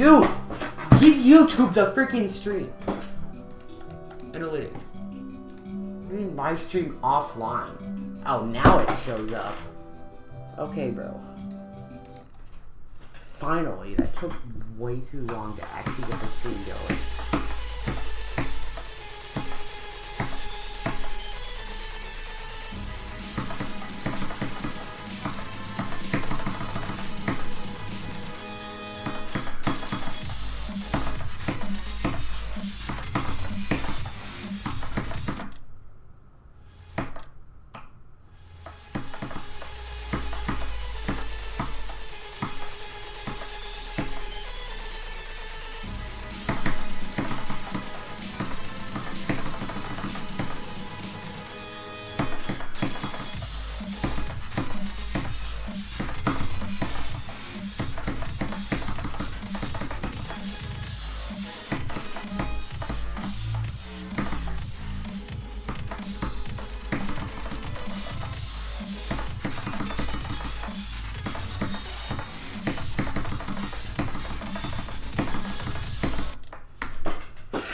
Dude! Give YouTube the freaking stream. Analytics. I mean, live stream offline. Oh, now it shows up. Okay, bro. Finally, that took way too long to actually get the stream going.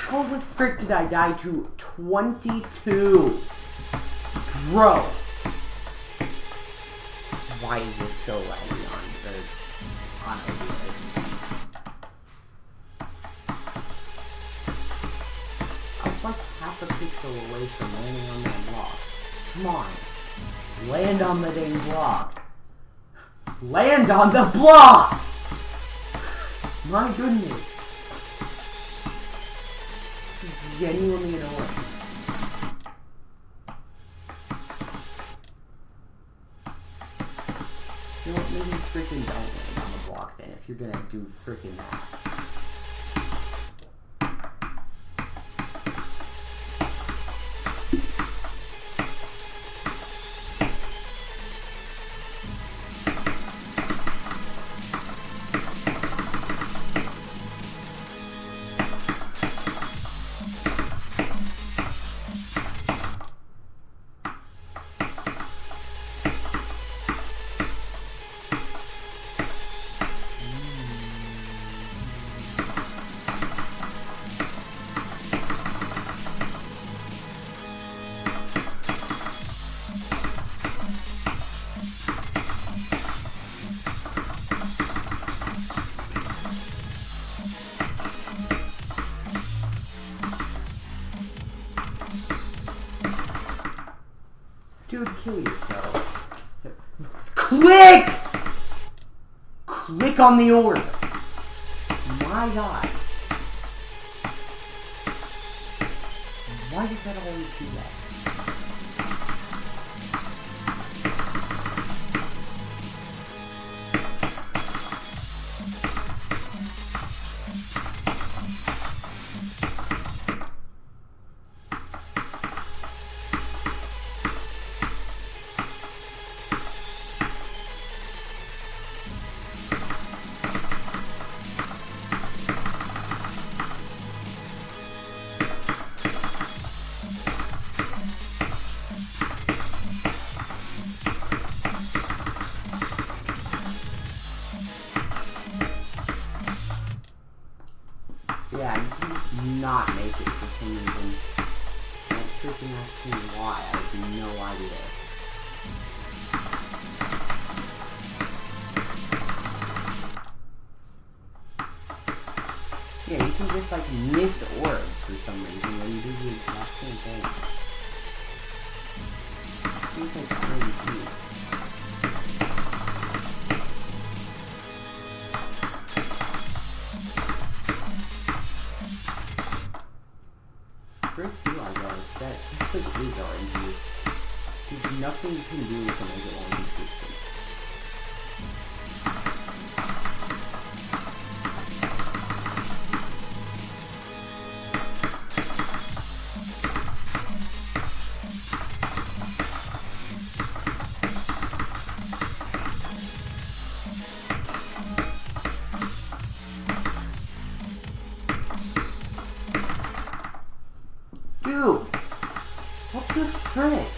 How the frick did I die to 22? Bro! Why is this so laggy on OBS? I was like half a pixel away from landing on that block. Come on. Land on the dang block. Land on the block! My goodness. Genuinely annoying. You know what, maybe freaking don't land on the block then if you're gonna do freaking that. Dude, kill yourself. Click! Click on the order. My god. Why does that always do that? Yeah, I did not make it for some reason. Don't freaking ask me why, I have no idea. Yeah, you can just like miss orbs for some reason when you do the exact same thing. Seems like really cute. Frick you, I guess. That like is RNG. There's nothing you can do to make it more consistent. Dude! What the frick?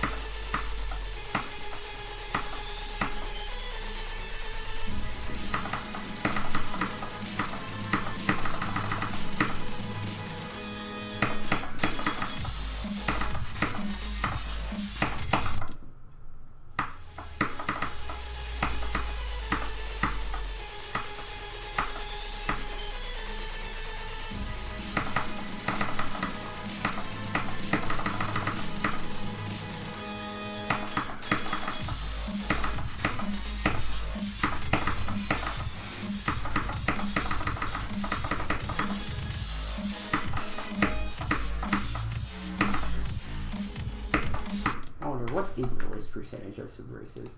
lowest percentage of Subversive.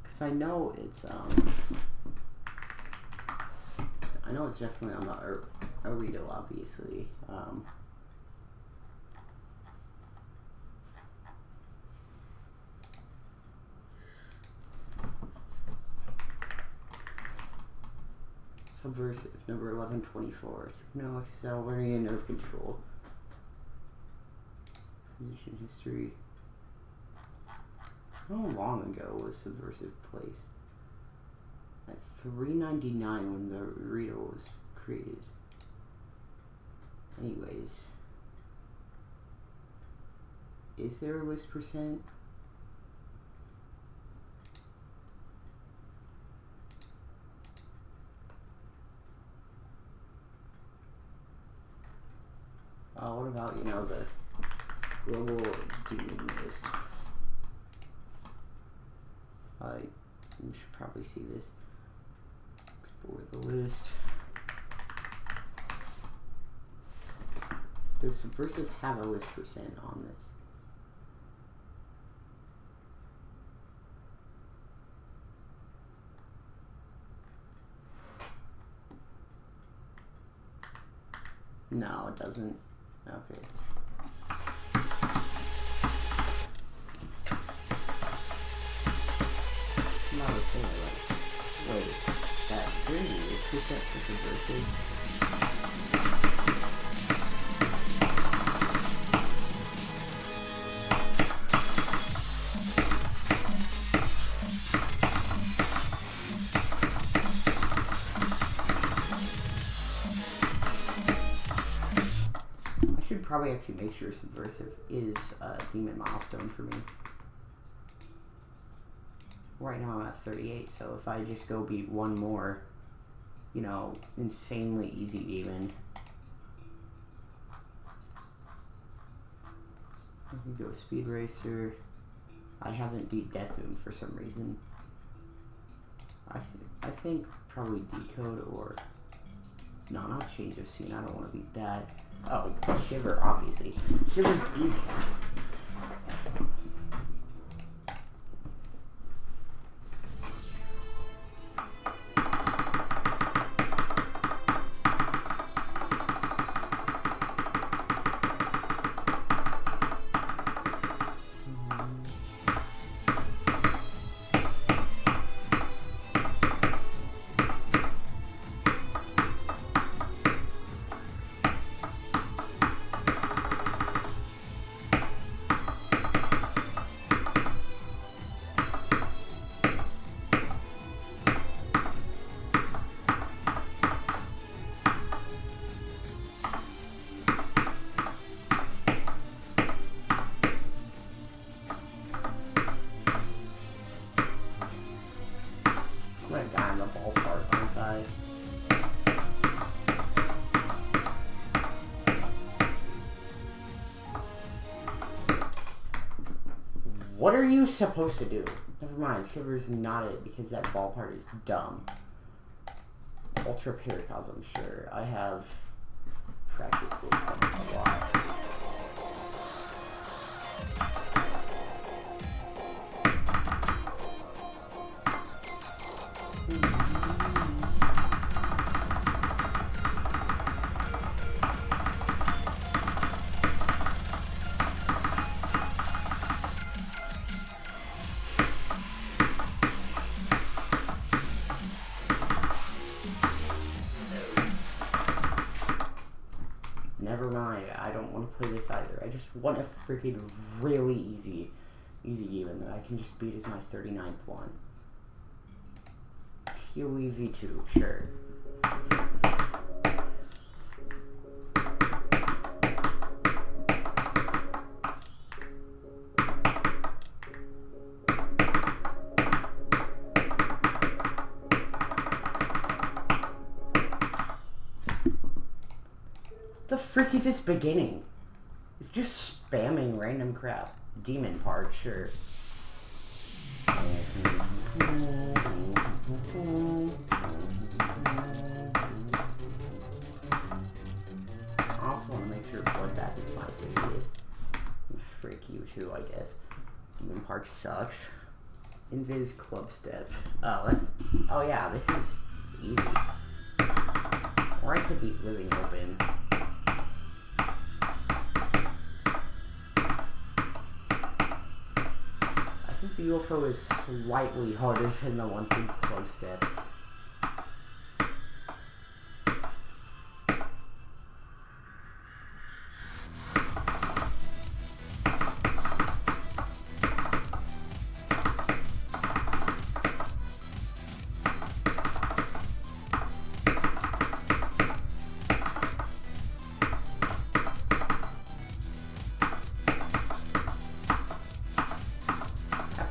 Because I know it's definitely on the Arido, obviously. Subversive, number 1124. No accelerating and nerve control. Position history. How long ago was Subversive placed? At 399 when the Rito was created. Anyways. Is there a list percent? What about, you know, the global demon list? You should probably see this. Explore the list. Does Subversive have a list percent on this? No, it doesn't. Okay. I was saying, like, wait, that 30 is percent for Subversive. I should probably actually make sure Subversive is a demon milestone for me. Right now I'm at 38, so if I just go beat one more, you know, insanely easy demon. I can go Speed Racer. I haven't beat Death Moon for some reason. I think probably Decode or... No, not Change of Scene. I don't want to beat that. Oh, Shiver, obviously. Shiver's easy. What are you supposed to do? Never mind, Shiver's not it because that ball part is dumb. Ultra Paracosm, sure. I have practiced this one a lot. Never mind, I don't want to play this either. I just want a freaking really easy demon that I can just beat as my 39th one. PoE V2, sure. The frick is this beginning? It's just spamming random crap. Demon part, sure. I also want to make sure Bloodbath is my favorite. Frick you too, I guess. Demon Park sucks. Invis Club Step. Oh, that's... Oh, yeah, this is easy. Or I could be Living Open. I think the UFO is slightly harder than the one from Club Step.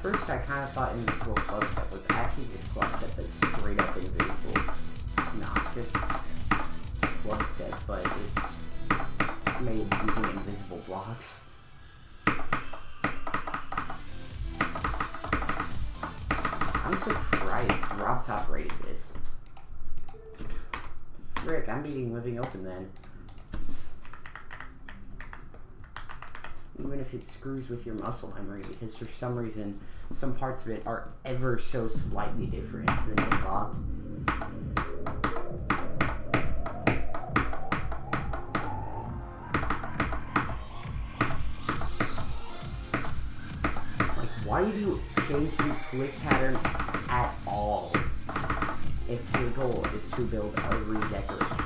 First, I kind of thought Invisible Club Step was actually just Club Step that's straight up invisible. No, it's just Club Step, but it's made using invisible blocks. I'm surprised Rob Top rated this. Frick, I'm beating Living Open then. Even if it screws with your muscle memory, because for some reason, some parts of it are ever so slightly different than the locked. Like, why do you change the click pattern at all if your goal is to build a redecoration?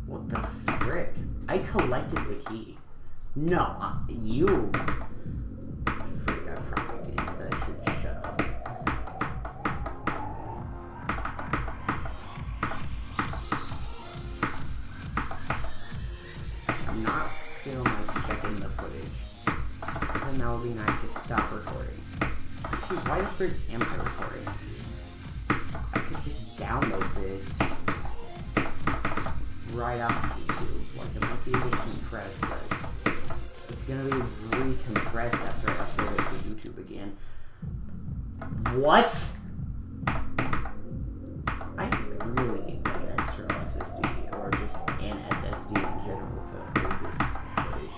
What the frick? I collected the key. No, you. Frick, I probably didn't. I should shut up. I'm not feeling like checking the footage. Then that would be nice to stop recording. Actually, why the frick am I recording? I could just download this right off YouTube. Like, it might be a bit compressed, but it's gonna be recompressed after I upload it to YouTube again. What? I really need like an external SSD or just an SSD in general to hold this footage.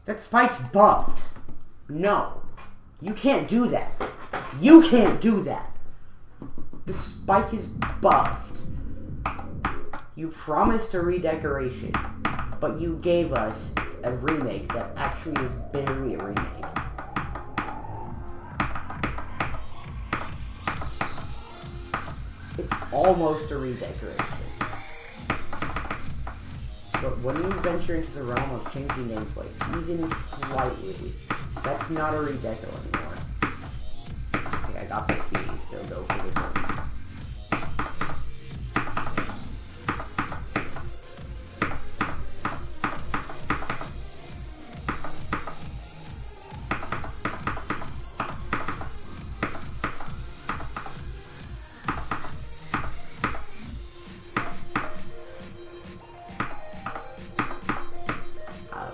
That spike's buffed. No. You can't do that. You can't do that. The spike is buffed. You promised a redecoration, but you gave us a remake that actually is barely a remake. It's almost a redecoration. But when you venture into the realm of changing gameplay, even slightly, that's not a redeco anymore. Okay, I got the key, so go for the first.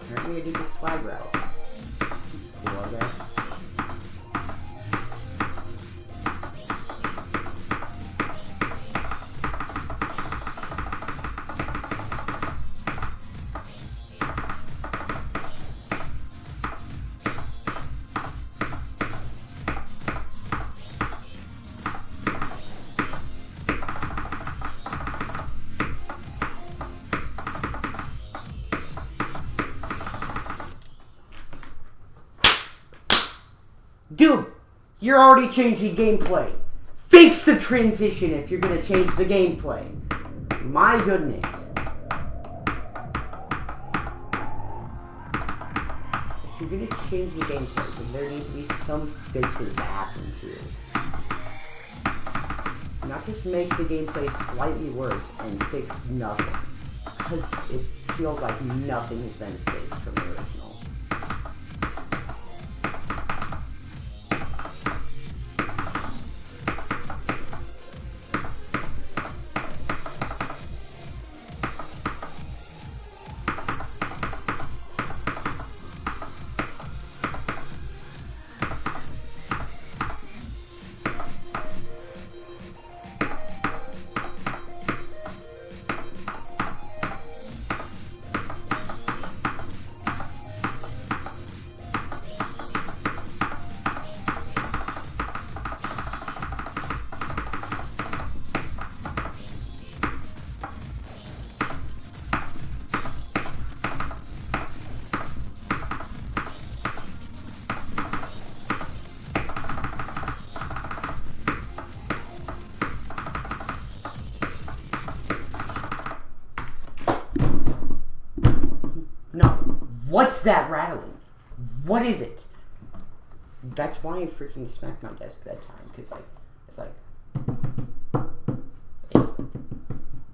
Apparently I did the swag route. It's cool, I guess. Dude, you're already changing gameplay. Fix the transition if you're gonna change the gameplay. My goodness. If you're gonna change the gameplay, then there need to be some fixes that happen to it. Not just make the gameplay slightly worse and fix nothing. Because it feels like nothing has been fixed from the original. No. What's that rattling? What is it? That's why I freaking smacked my desk that time, because like, it's like,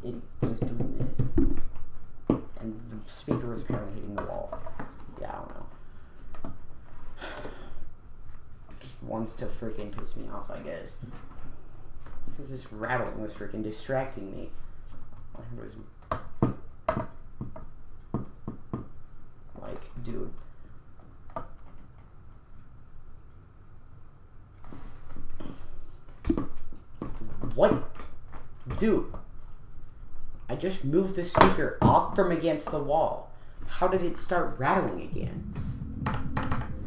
it was doing this, and the speaker was apparently hitting the wall. Yeah, I don't know. Just wants to freaking piss me off, I guess. Because this rattling was freaking distracting me. It was like, dude. What? Dude. I just moved the speaker off from against the wall. How did it start rattling again?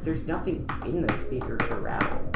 There's nothing in the speaker to rattle.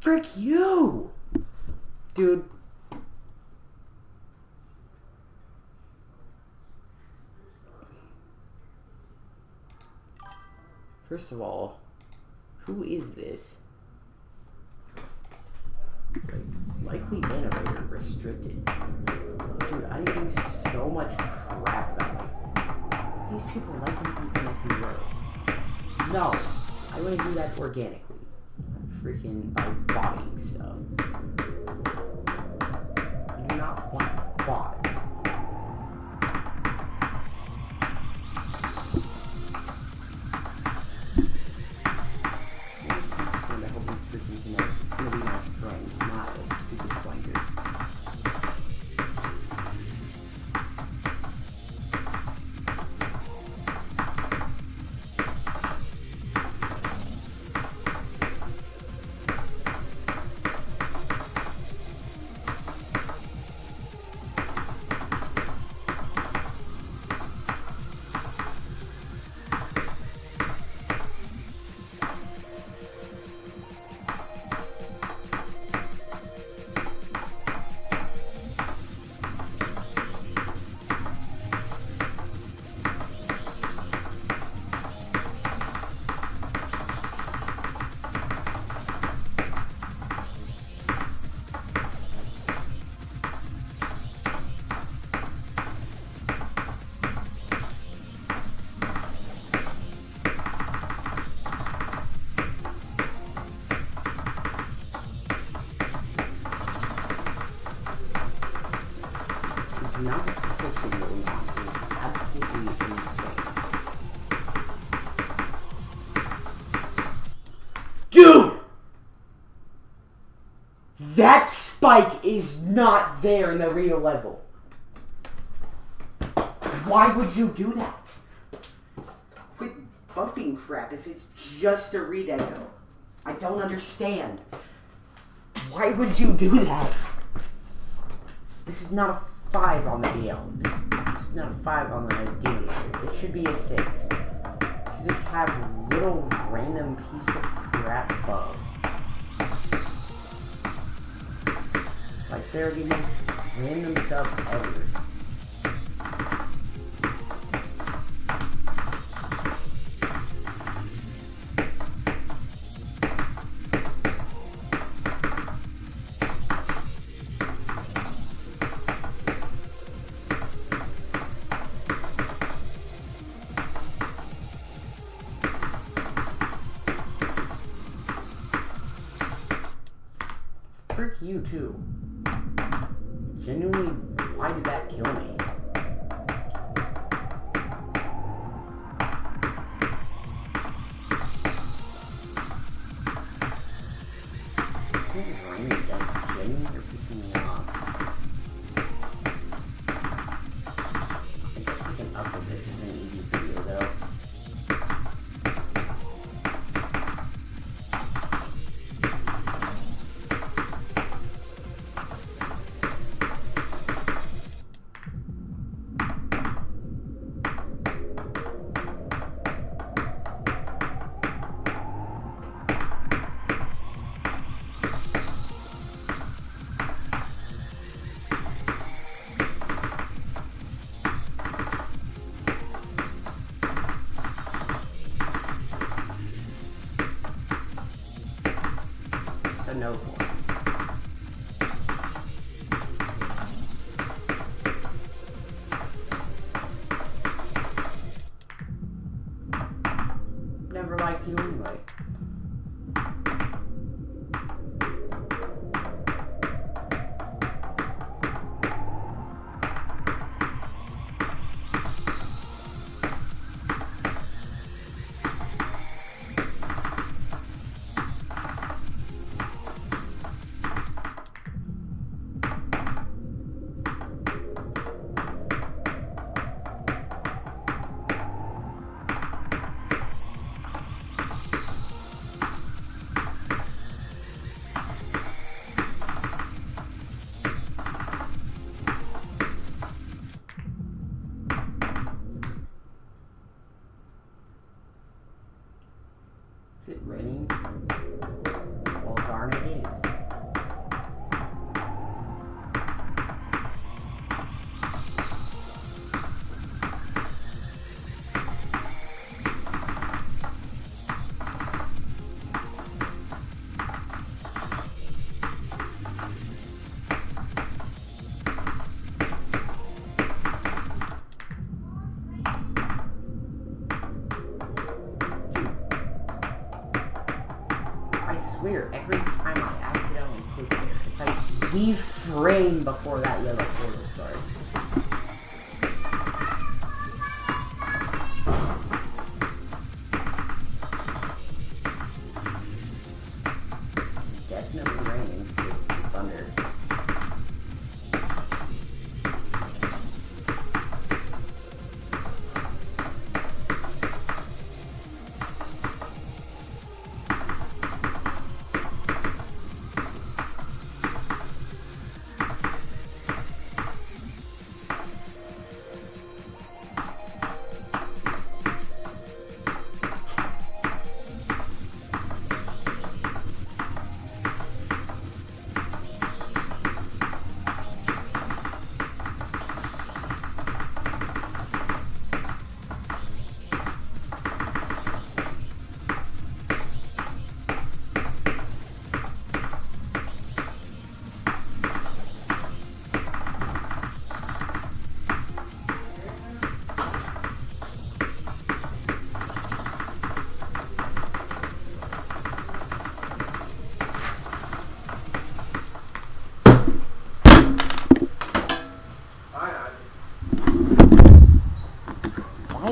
Frick you! Dude. First of all, who is this? It's like, likely innovator restricted. Dude, I do so much crap about it. These people like to be connected world. No, I want to do that organically. Freaking by botting stuff. I do not want bots. I hope you freaking gonna be my friends, not a stupid flanker. The amount of pushing going on is absolutely insane. Dude! That spike is not there in the real level. Why would you do that? Quit buffing crap if it's just a redeco. I don't understand. Why would you do that? This is not a 5 on the DL. This is not a 5 on the D. This should be a 6. Because it have little random piece of crap bugs. Like they're the most random stuff ever. Frick you too. Genuinely, why did that kill me? This is raining against genuinely pissing me off. I guess we can upload this as an easy video though. No point. Never liked you anyway. Is it raining? Well, darn it is. I swear, every time I accidentally click there, it's like the frame before that yellow portal starts. Definitely raining because it's thunder.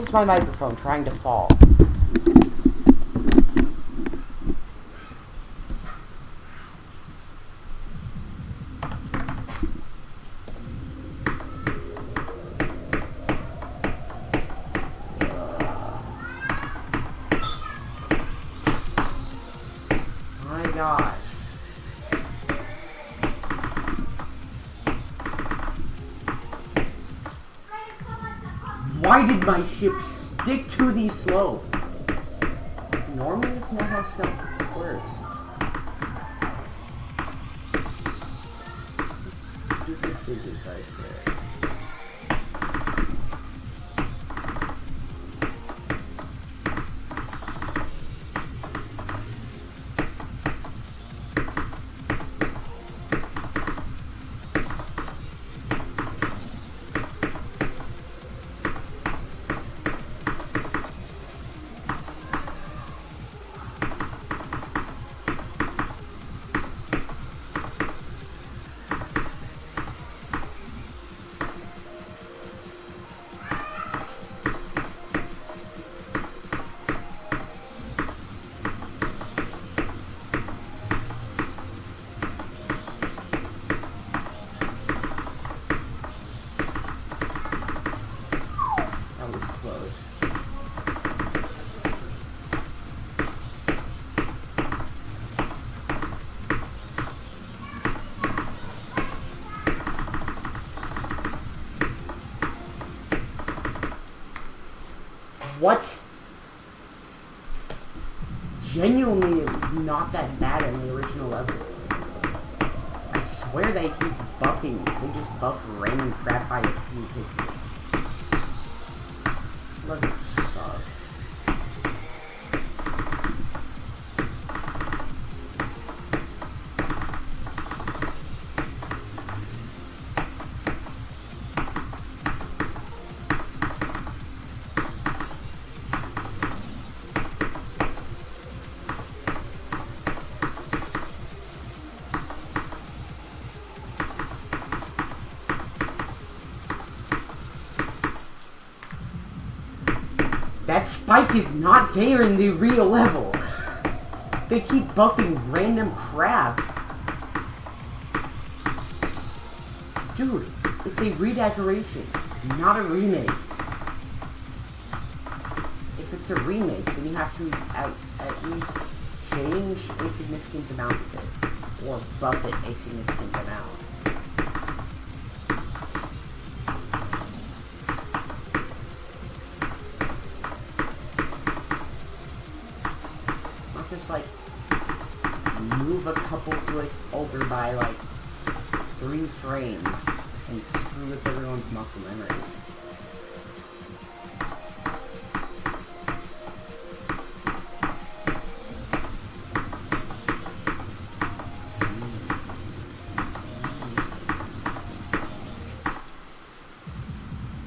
is my microphone trying to fall? My God. Why did my ship stick to the slope? Normally it's not how stuff works. Stupid physics, I swear. What? Genuinely, it was not that bad in the original level. I swear they keep buffing. They just buff random crap by a few pixels. Doesn't suck. That spike is not there in the real level. They keep buffing random crap. Dude, it's a redecoration, not a remake. If it's a remake, then you have to at least change a significant amount of it, or buff it a significant amount. Just like move a couple clicks over by like 3 frames and screw with everyone's muscle memory.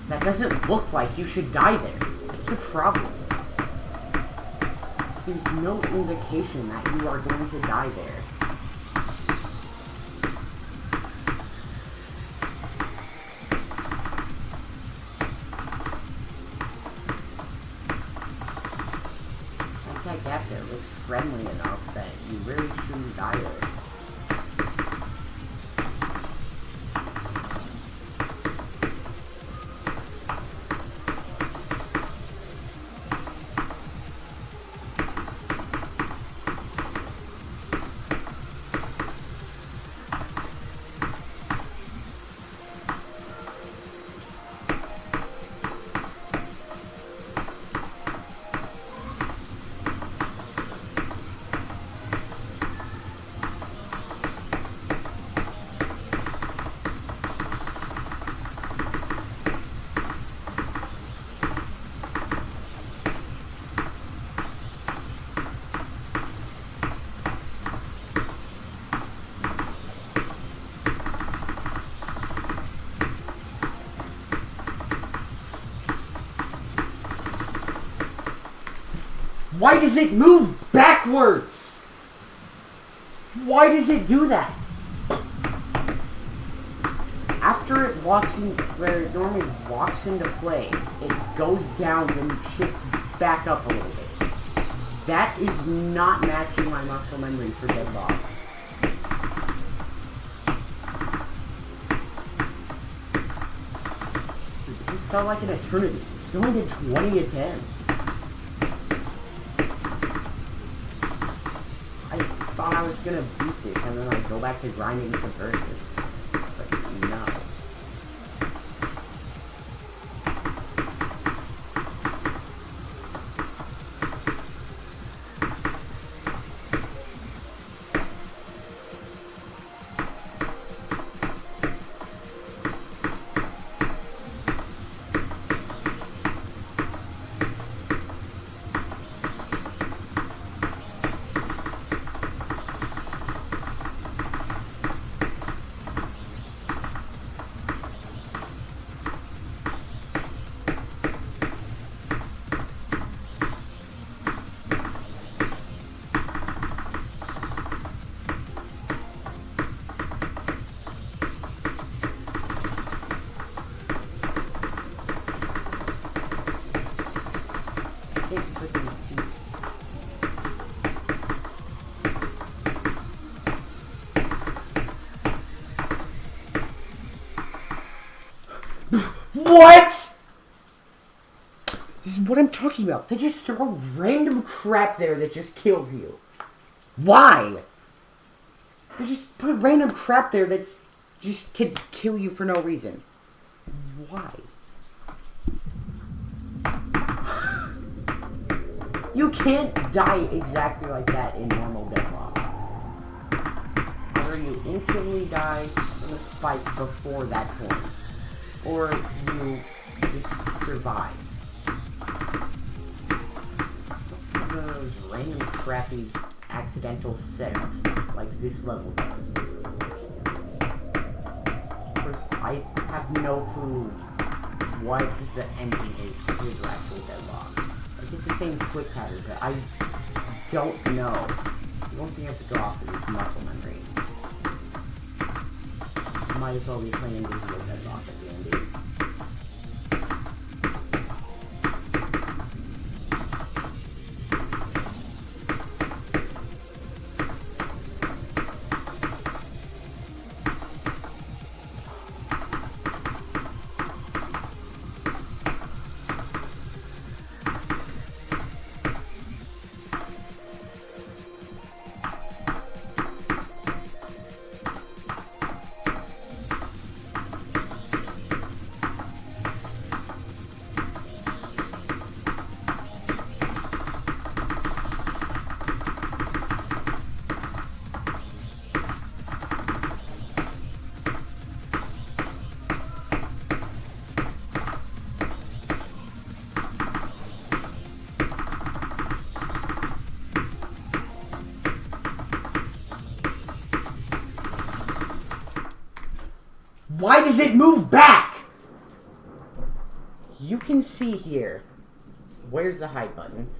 That doesn't look like you should die there. That's the problem. There's no indication that you are going to die there. That gap there looks friendly enough that you really shouldn't die there. Why does it move backwards? Why does it do that? after it walks in, where it normally walks into place, it goes down and shifts back up a little bit. That is not matching my muscle memory for deadlock. This just felt like an eternity. It's only did 20 attempts. I thought I was gonna beat this and then I'd go back to grinding Subversive. But no. What? This is what I'm talking about. They just throw random crap there that just kills you. Why? They just put random crap there that's just could kill you for no reason. Why? You can't die exactly like that in normal deadlock. Either you instantly die from a spike before that point, or you just survive. Those random crappy accidental setups like this level does. Of course, I have no clue what the ending is compared to actual deadlock. Like, it's the same quick pattern, but I don't know. The only thing I have to go off is muscle memory. Might as well be playing Invisible Deadlock at the end. Why does it move back? You can see here. Where's the hide button?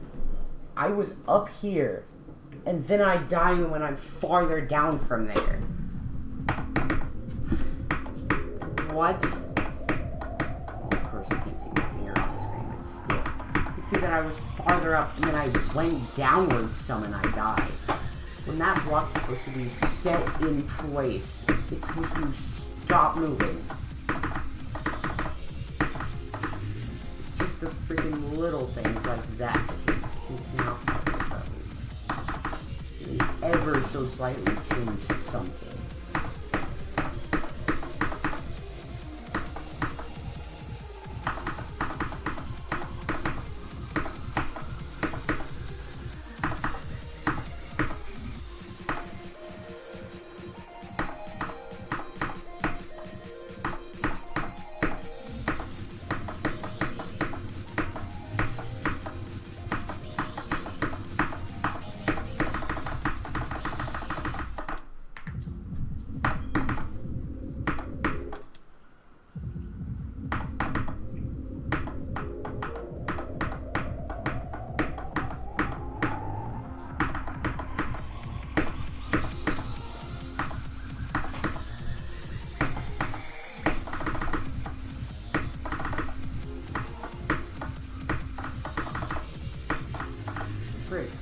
I was up here, and then I die when I'm farther down from there. What? Of course you can't see my finger on the screen, but still. You can see that I was farther up, and then I went downwards some and I died. When that block is supposed to be set in place, it's supposed to stop moving. It's just the freaking little things like that that keeps me off my feet. They ever so slightly change something.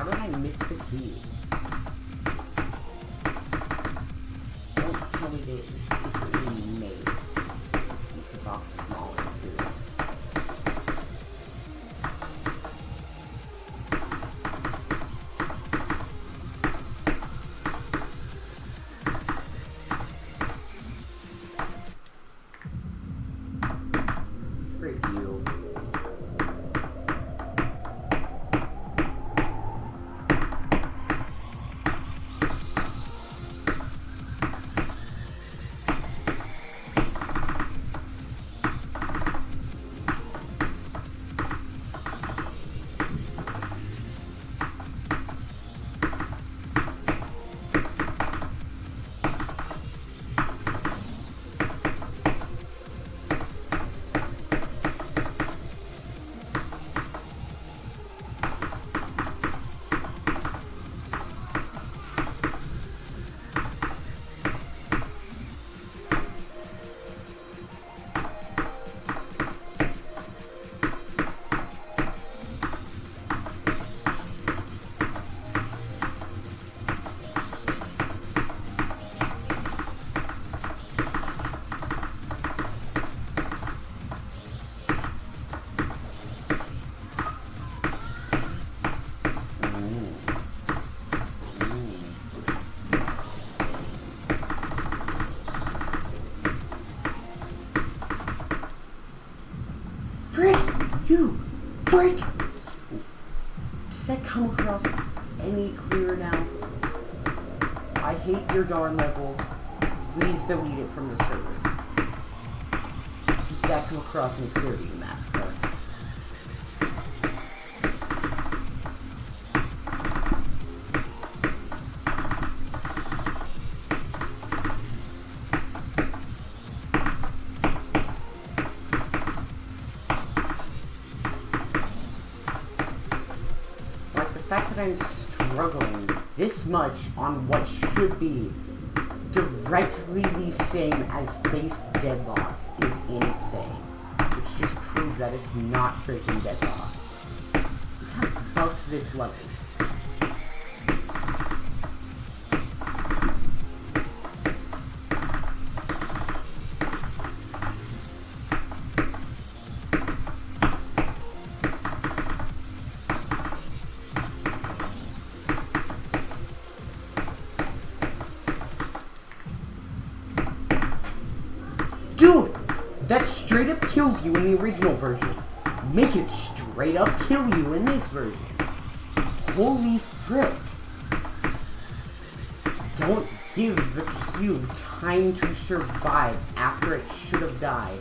How did I miss the key? Don't tell me they secretly made this box smaller too. Frick you. You freak! Does that come across any clearer now? I hate your darn level. Please delete it from the servers. Does that come across any clearer than that? The fact that I'm struggling this much on what should be directly the same as base deadlock is insane. Which just proves that it's not freaking deadlock. We have buffed this level. Dude, that straight up kills you in the original version. Make it straight up kill you in this version. Holy frick. Don't give the cube time to survive after it should have died.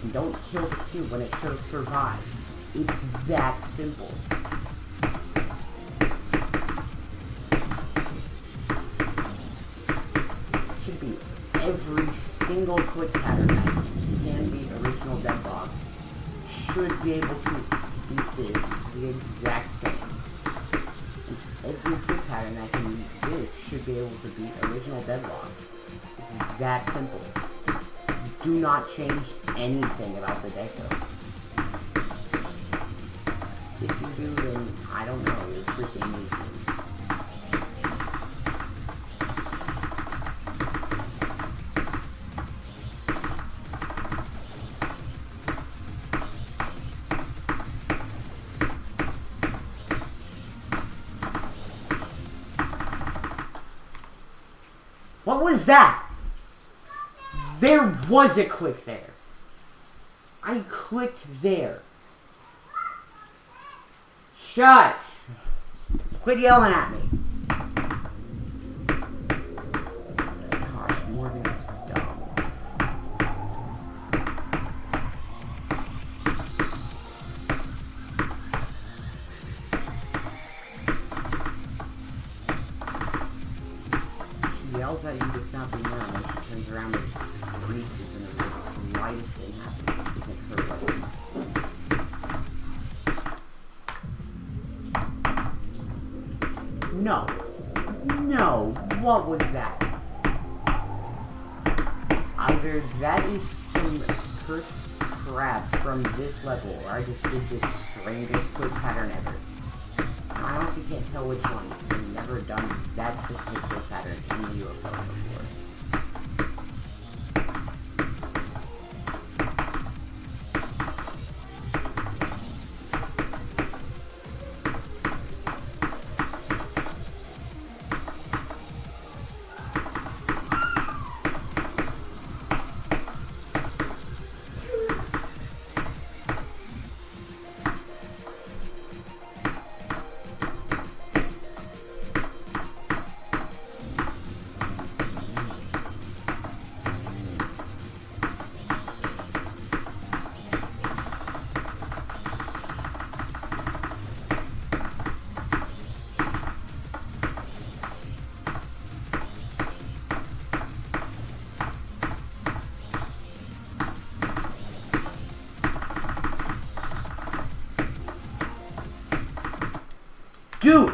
And don't kill the cube when it should have survived. It's that simple. It should be every single click pattern that can be original deadlock should be able to beat this the exact same. And every click pattern that can beat this should be able to beat original deadlock. It's that simple. Do not change anything about the deck though. If you do, then I don't know, you're freaking nuisance. What was that? There was a click there. I clicked there. Shush! Quit yelling at me. Gosh, Morgan is dumb. She yells at you to stop being loud when she turns around and screeches and the slightest thing happens. Isn't her way. No. No. What was that? Either that is some cursed crap from this level, or I just did the strangest quick pattern ever. I honestly can't tell which one. I've never done that specific kill pattern in the UFO before. Dude!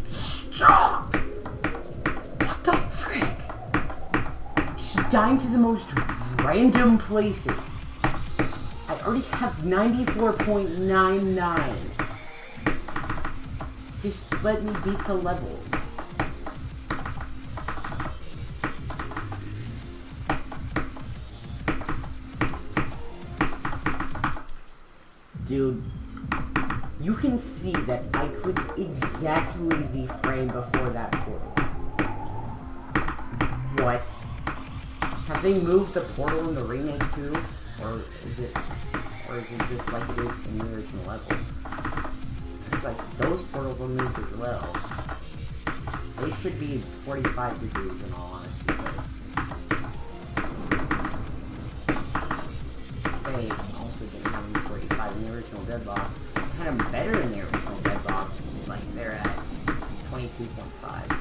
Stop! What the frick? She's dying to the most random places. I already have 94.99. Just let me beat the level. Dude. You can see that I clicked exactly the frame before that portal. What? Have they moved the portal in the remake too? Or is it just like it is in the original level? It's like, those portals are moved as well. They should be 45 degrees in all honesty, but they also didn't have 45 in the original Deadlock. Kind of better in the original Deadlock, like they're at 22.5.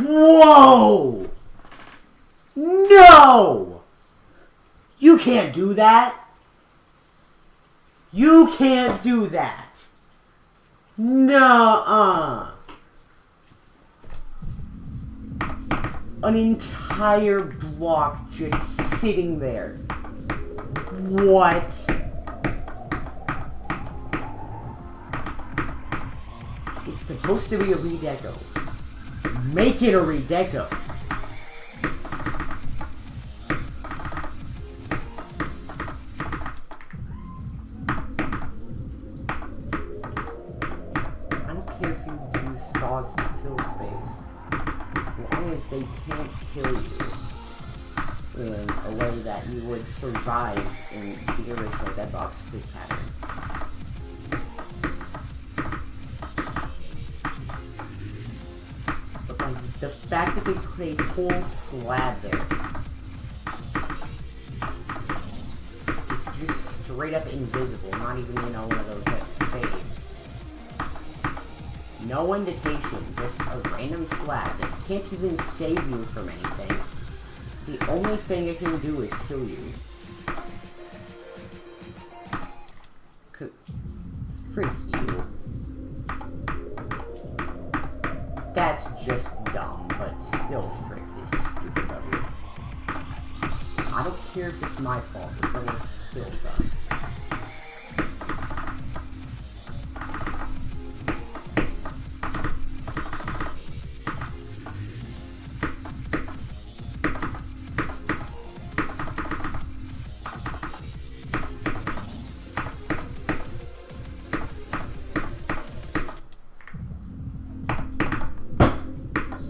Whoa! No! You can't do that! You can't do that! Nuh-uh! An entire block just sitting there. What? It's supposed to be a redeco. Make it a redeco. I don't care if you use saws to fill space. As long as they can't kill you in a way that you would survive in the original Deadlock's quick pattern. But like, the fact that they put a whole slab there, it's just straight up invisible, not even, you know, one of those that fade. No indication, just a random slab that can't even save you from anything. The only thing it can do is kill you. Frick you. That's just dumb, but still frick this stupid W. I don't care if it's my fault, this level still sucks.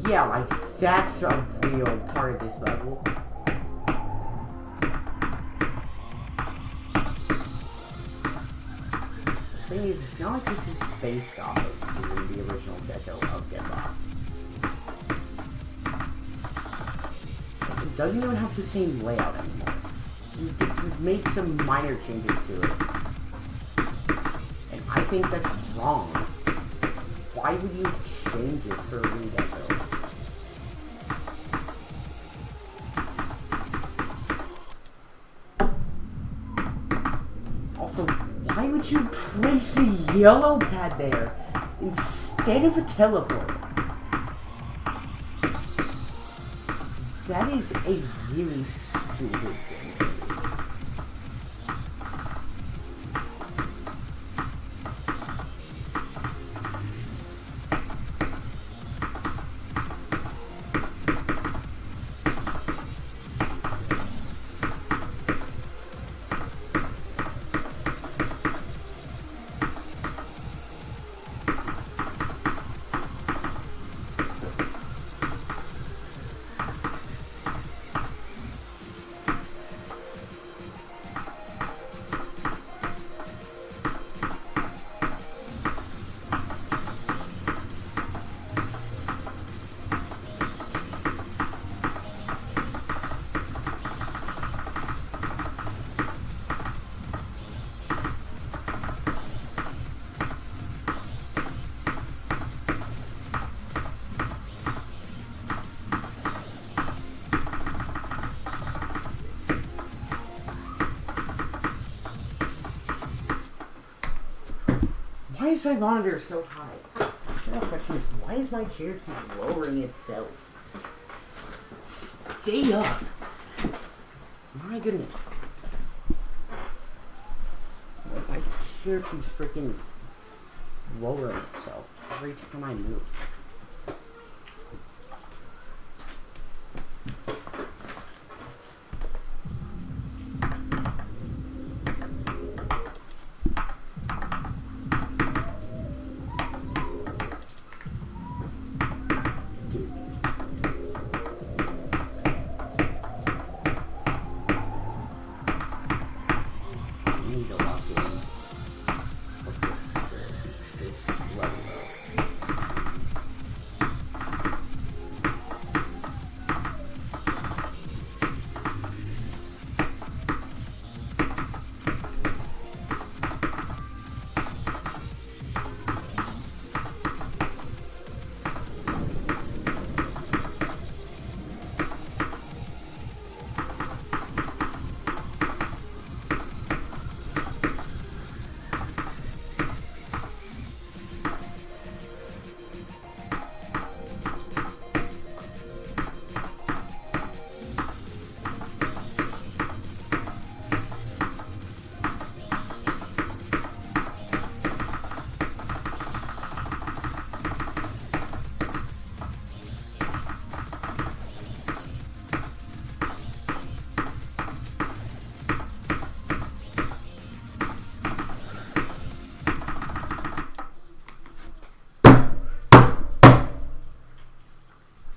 Yeah, like, that's a real part of this level. The thing is, it's not like this is based off of the original deco of Deadlock. It doesn't even have the same layout anymore. You've made some minor changes to it. And I think that's wrong. Why would you change it for a redeco? Also, why would you place a yellow pad there instead of a teleport? That is a really stupid thing to do. Why is my monitor so high? The real question is, why is my chair keep lowering itself? Stay up! My goodness. My chair keeps freaking lowering itself every time I move.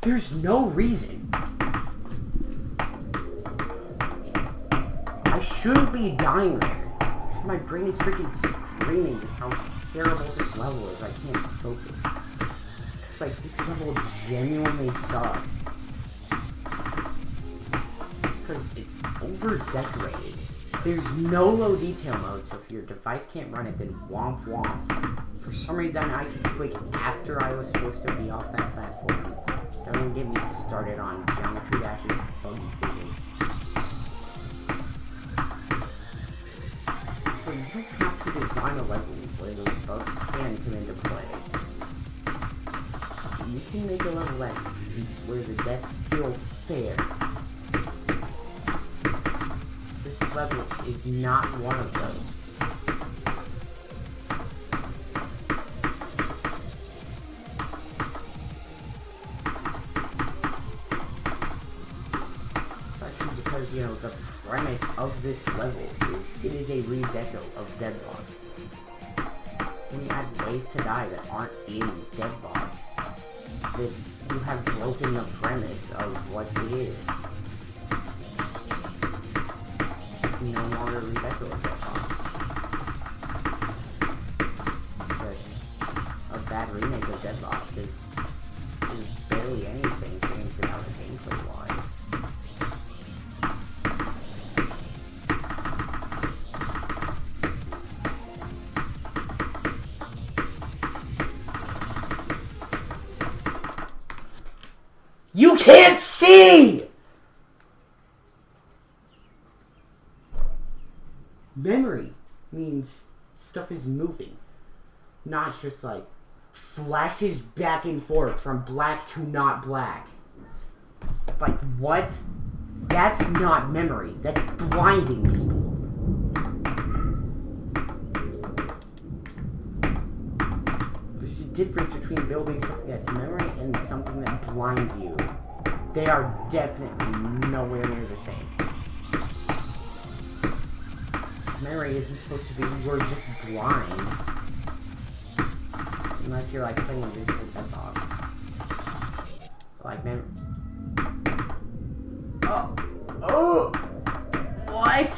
There's no reason. I shouldn't be dying there. My brain is freaking screaming with how terrible this level is. I can't focus. It's like, this level genuinely sucks. Because it's over-decorated. There's no low detail mode, so if your device can't run it, then womp womp. For some reason, I could click after I was supposed to be off that platform. Don't even get me started on Geometry Dash's buggy physics. So you don't have to design a level where those bugs can come into play. You can make a level that where the deaths feel fair. This level is not one of those. You know, the premise of this level is it is a redeco of Deadbox. When you add ways to die that aren't in Deadbox, that you have broken the premise of what it is. You no longer redeco of Deadbox. Because a bad remake of Deadbox is barely anything changed without the gameplay wise. You can't see! Memory means stuff is moving. Not just like flashes back and forth from black to not black. Like, what? That's not memory. That's blinding people. There's a difference between building something that's memory and something that blinds you. They are definitely nowhere near the same. Memory isn't supposed to be, you're just blind. Unless you're like playing a musical deadlock. Like, Oh! What?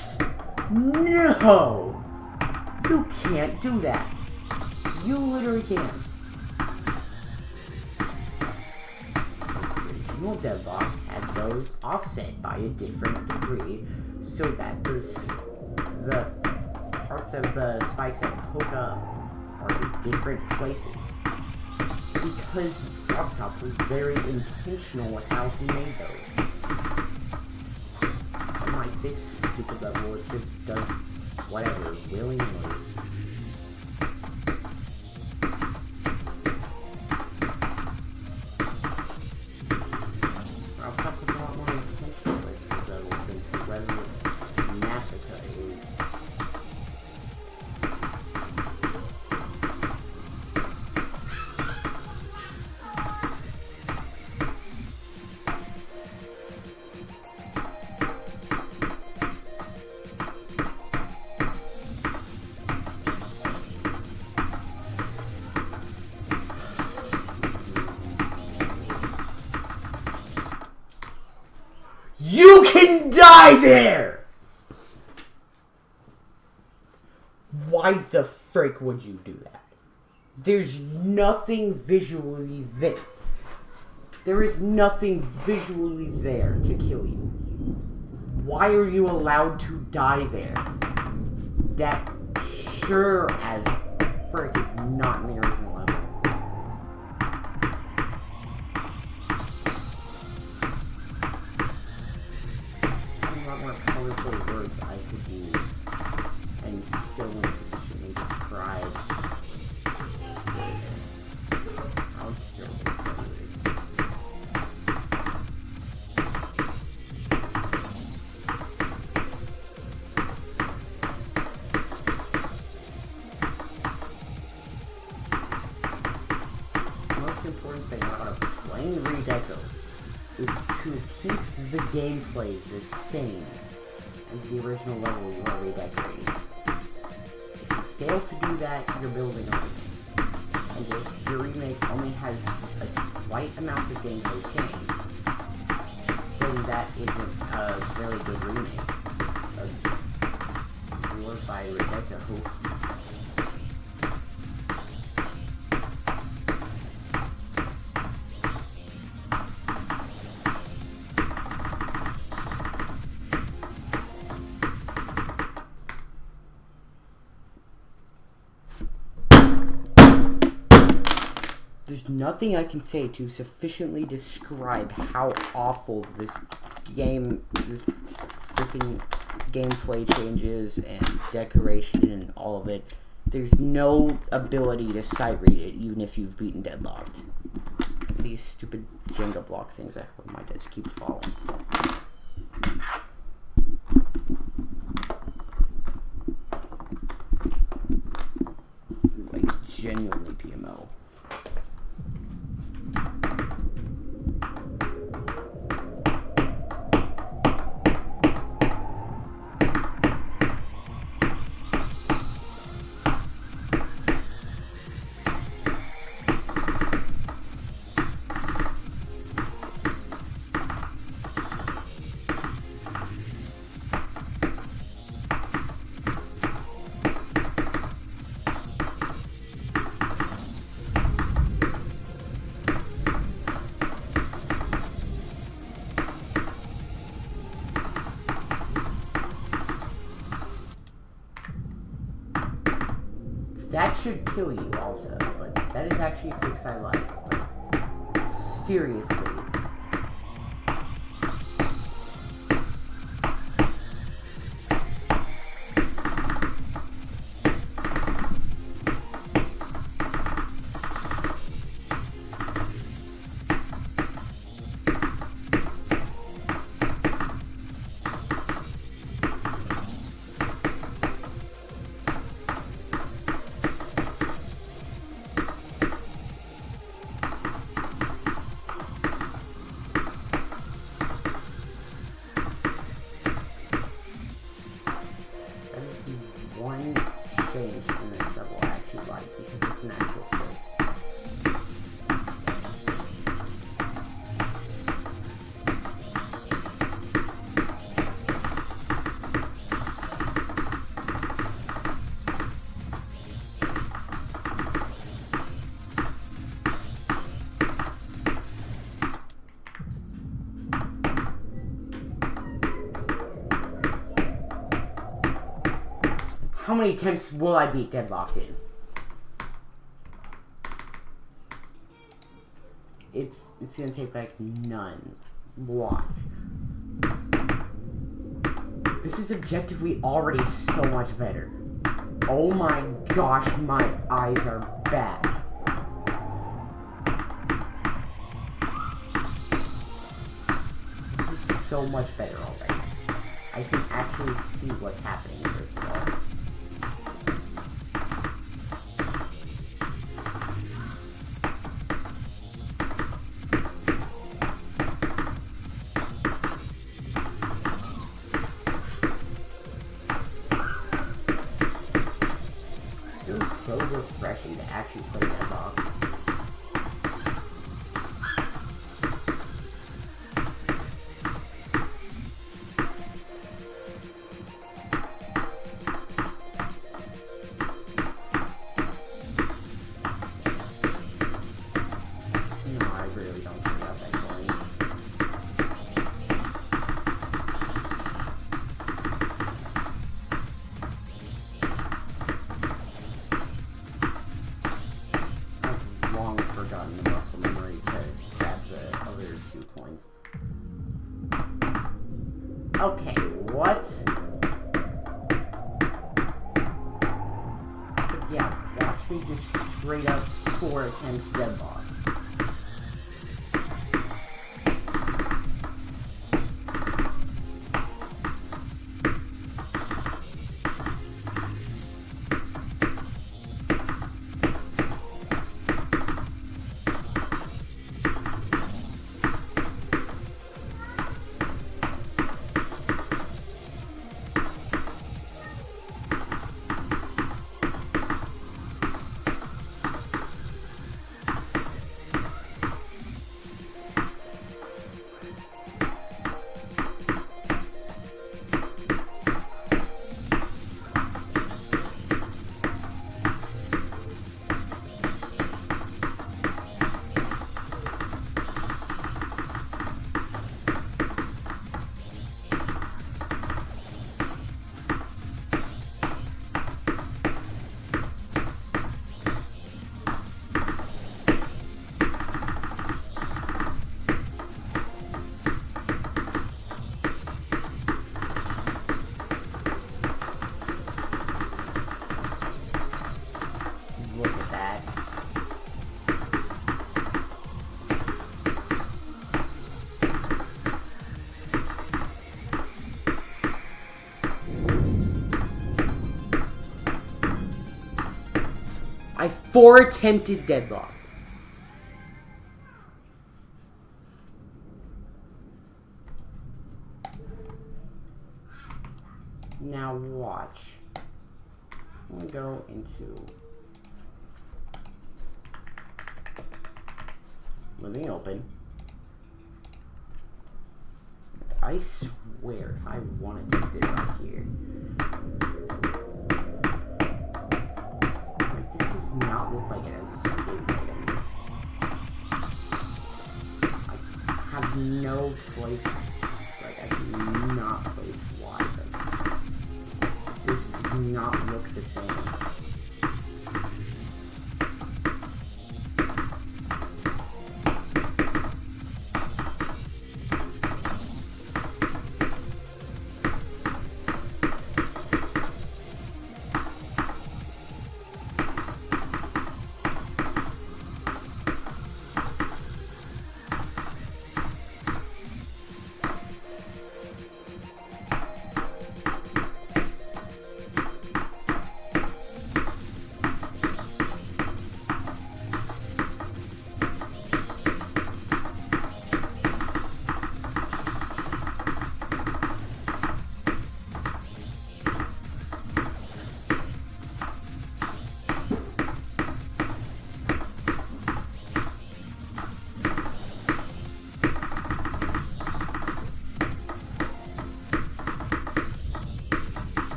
No! You can't do that. You literally can't. The original deadlock had those offset by a different degree so that the parts of the spikes that poke up are in different places. Because Drop was very intentional with how he made those. Unlike this stupid level, it just does whatever, willingly. Drop was a lot more intentional with the levels than whether Massacre is. You can die there! Why the frick would you do that? There's nothing visually there. There is nothing visually there to kill you. Why are you allowed to die there? That sure as frick is not in the original level. More colorful words I could use and still wouldn't sufficiently describe this. How terrible this is. The most important thing about playing Redeco is to keep the gameplay the same as the original level you are redecorating. If you fail to do that, you're building a remake. And if your remake only has a slight amount of gameplay change, then that isn't a really good remake of glorified Redeco. There's nothing I can say to sufficiently describe how awful this freaking gameplay changes and decoration and all of it. There's no ability to sight read it, even if you've beaten Deadlocked. These stupid Jenga block things I have on my desk keep falling. Like, genuinely PMO. That should kill you also, but that is actually a fix I like. Like, seriously. How many attempts will I be deadlocked in? It's gonna take like none. Watch. This is objectively already so much better. Oh my gosh, my eyes are bad. This is so much better already. I can actually see what's happening first of all. So refreshing to actually play Deadlock. No, I really don't think about that coin. Forgotten the muscle memory to grab the other 2 coins. Okay, what? But yeah, watch me just straight up 4 attempts deadlock. Look at that. I 4 attempted deadlock. Now watch. I'm gonna go into living open. I swear, if I wanted to do it right here. Like, this does not look like it has a escape item. I have no choice. Like, I cannot place Y. This does not look the same.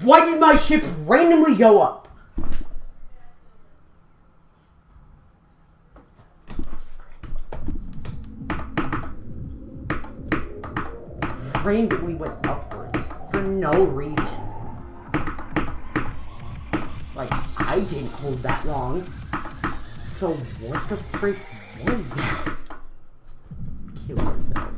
Why did my ship randomly go up? randomly went upwards for no reason. Like, I didn't hold that long. So what the freak was that? Kill yourself.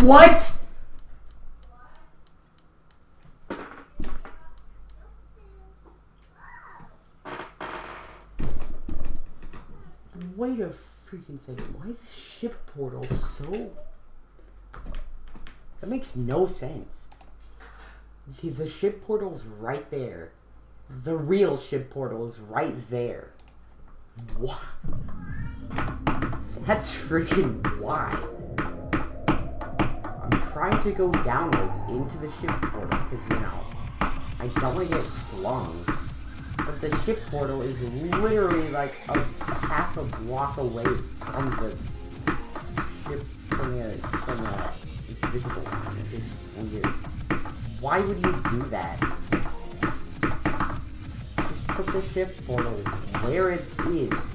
What? Wait a freaking second. Why is this ship portal so... That makes no sense. The ship portal's right there. The real ship portal is right there. What? That's freaking why. I'm trying to go downwards into the ship portal because, you know, I don't want to get flung. But the ship portal is literally like a half a block away from the ship, from the physical one. It's just weird. Why would you do that? Just put the ship portal where it is.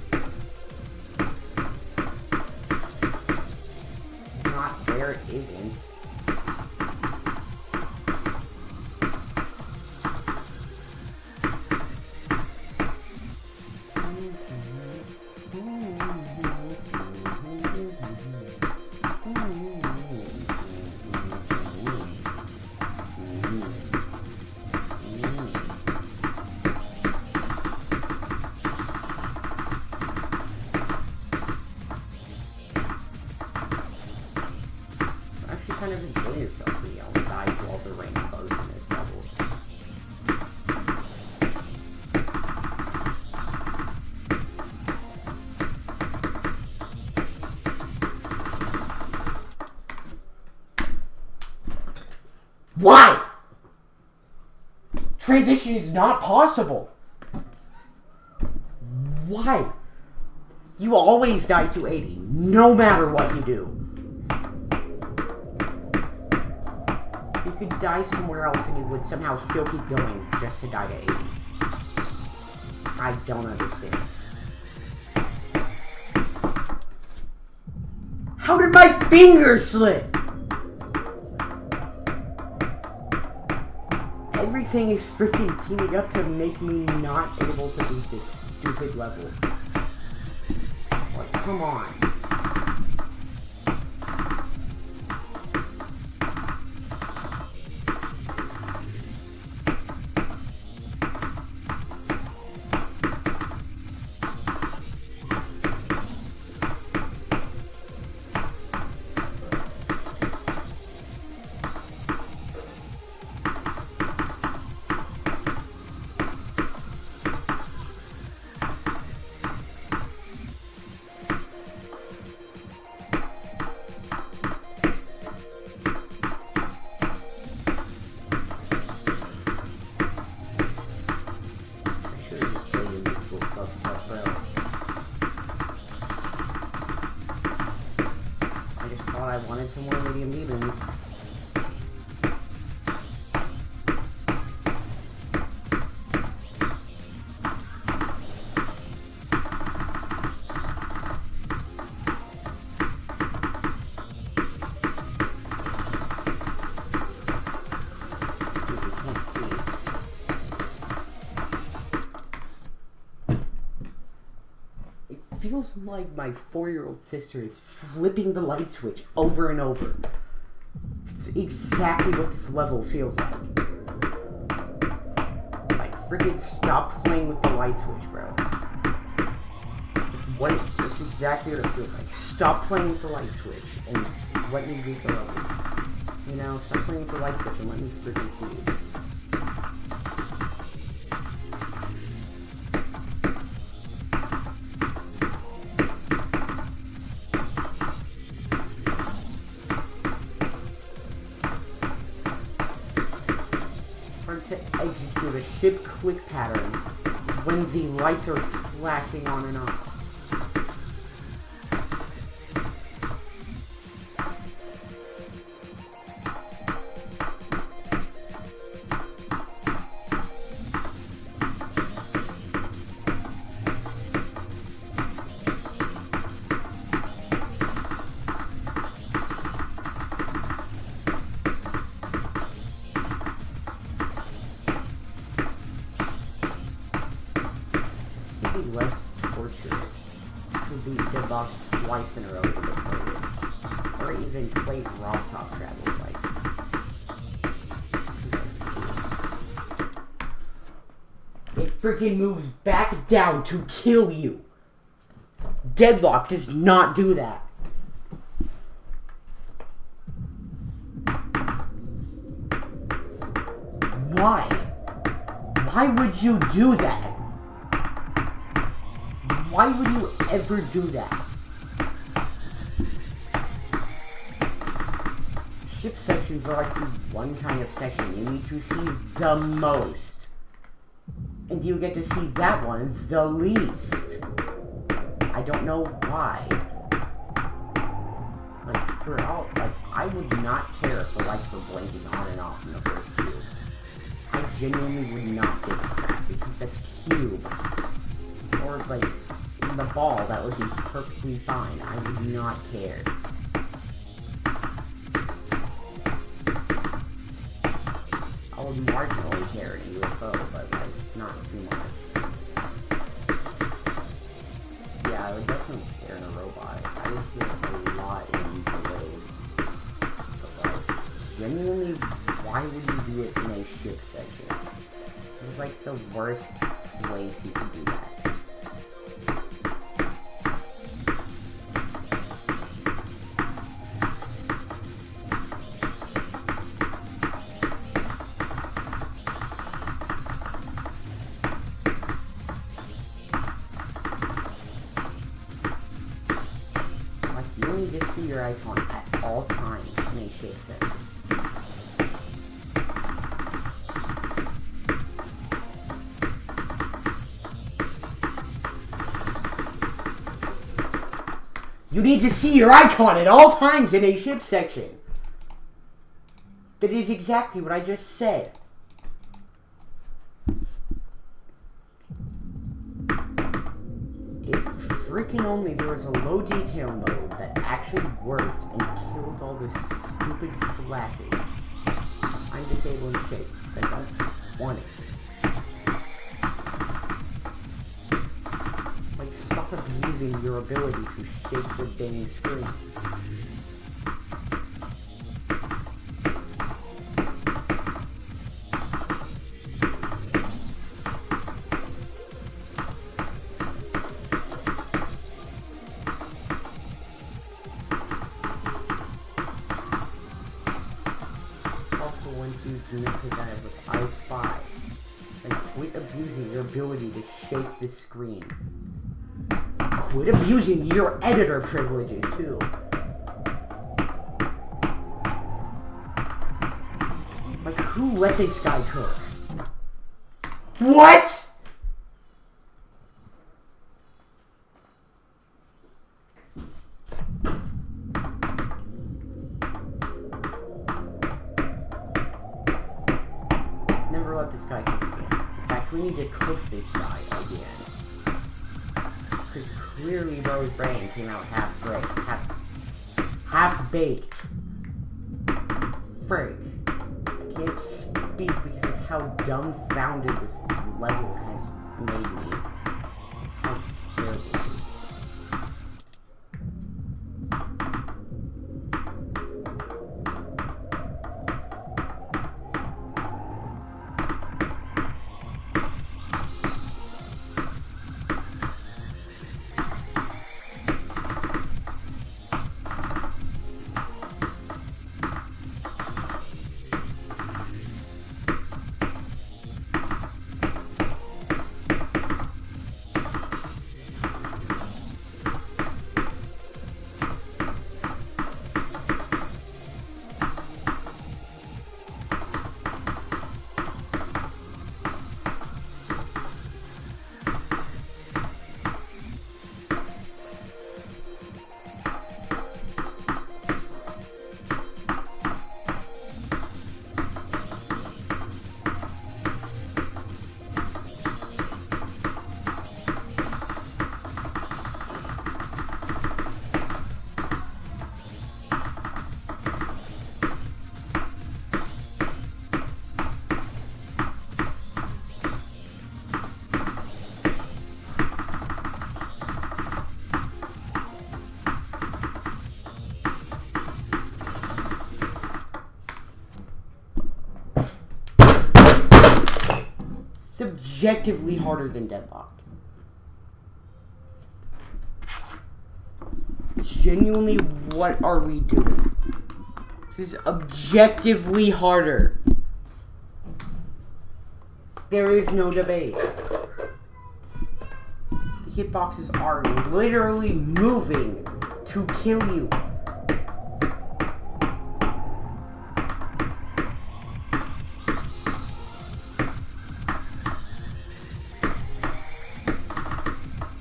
Not where it isn't. Kind of enjoy yourself when you don't die to all the rainbows in this level. Why? Transition is not possible. Why? You always die to 80, no matter what you do. You could die somewhere else and you would somehow still keep going just to die to 80. I don't understand. How did my finger slip? Everything is freaking teaming up to make me not able to beat this stupid level. Like, come on. I wanted some more medium demons. feels like my 4-year-old sister is flipping the light switch over and over. It's exactly what this level feels like. Like, freaking stop playing with the light switch, bro. It's exactly what it feels like. Stop playing with the light switch and let me beat the level. You know, stop playing with the light switch and let me freaking see you. To execute a ship click pattern when the lights are flashing on and off. Less torturous to be debuffed twice in a row to play this, or even play raw top travel like. It freaking moves back down to kill you. Deadlock does not do that. Why? Why would you do that? Why would you ever do that? Ship sections are like the one kind of section you need to see the most. And you get to see that one the least. I don't know why. Like, for all, like, I would not care if the lights were blinking on and off in the first cube. I genuinely would not give a crap, because that's cube. Or, like, the ball, that would be perfectly fine. I would not care. I would marginally care in a UFO, but like, not too much. Yeah, I would definitely care in a robot. I would care a lot in delayed. But like, genuinely, why would you do it in a ship section? It was like the worst place you could do that. You need to see your icon at all times in a shape section. You need to see your icon at all times in a ship section. That is exactly what I just said. Freaking only there was a low detail mode that actually worked and killed all the stupid flashes. I'm disabling shape because I don't want it. Like, stop abusing your ability to shake the dang screen. Once you do that with I Spy, and quit abusing your ability to shake the screen. Quit abusing your editor privileges, too. Like, who let this guy cook? What?! Never let this guy cook again. In fact, we need to cook this guy again. Because clearly Bro's brain came out half-baked. Frick. I can't speak because of how dumbfounded this level has made me. How terrible it is. subjectively harder than Deadlocked. Genuinely, what are we doing? This is objectively harder. There is no debate. The hitboxes are literally moving to kill you.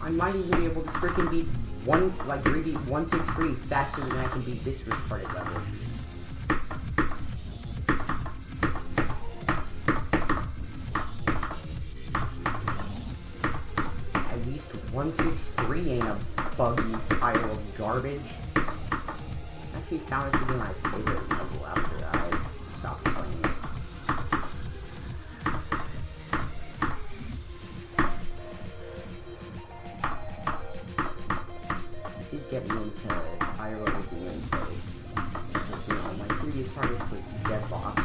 I might even be able to freaking beat rebeat 163 faster than I can beat this retarded level. At least 163 ain't a buggy pile of garbage. I actually found it to be my favorite level after I stopped playing it. Get me into higher level gameplay. Because, you know, my previous hardest was Deadlock.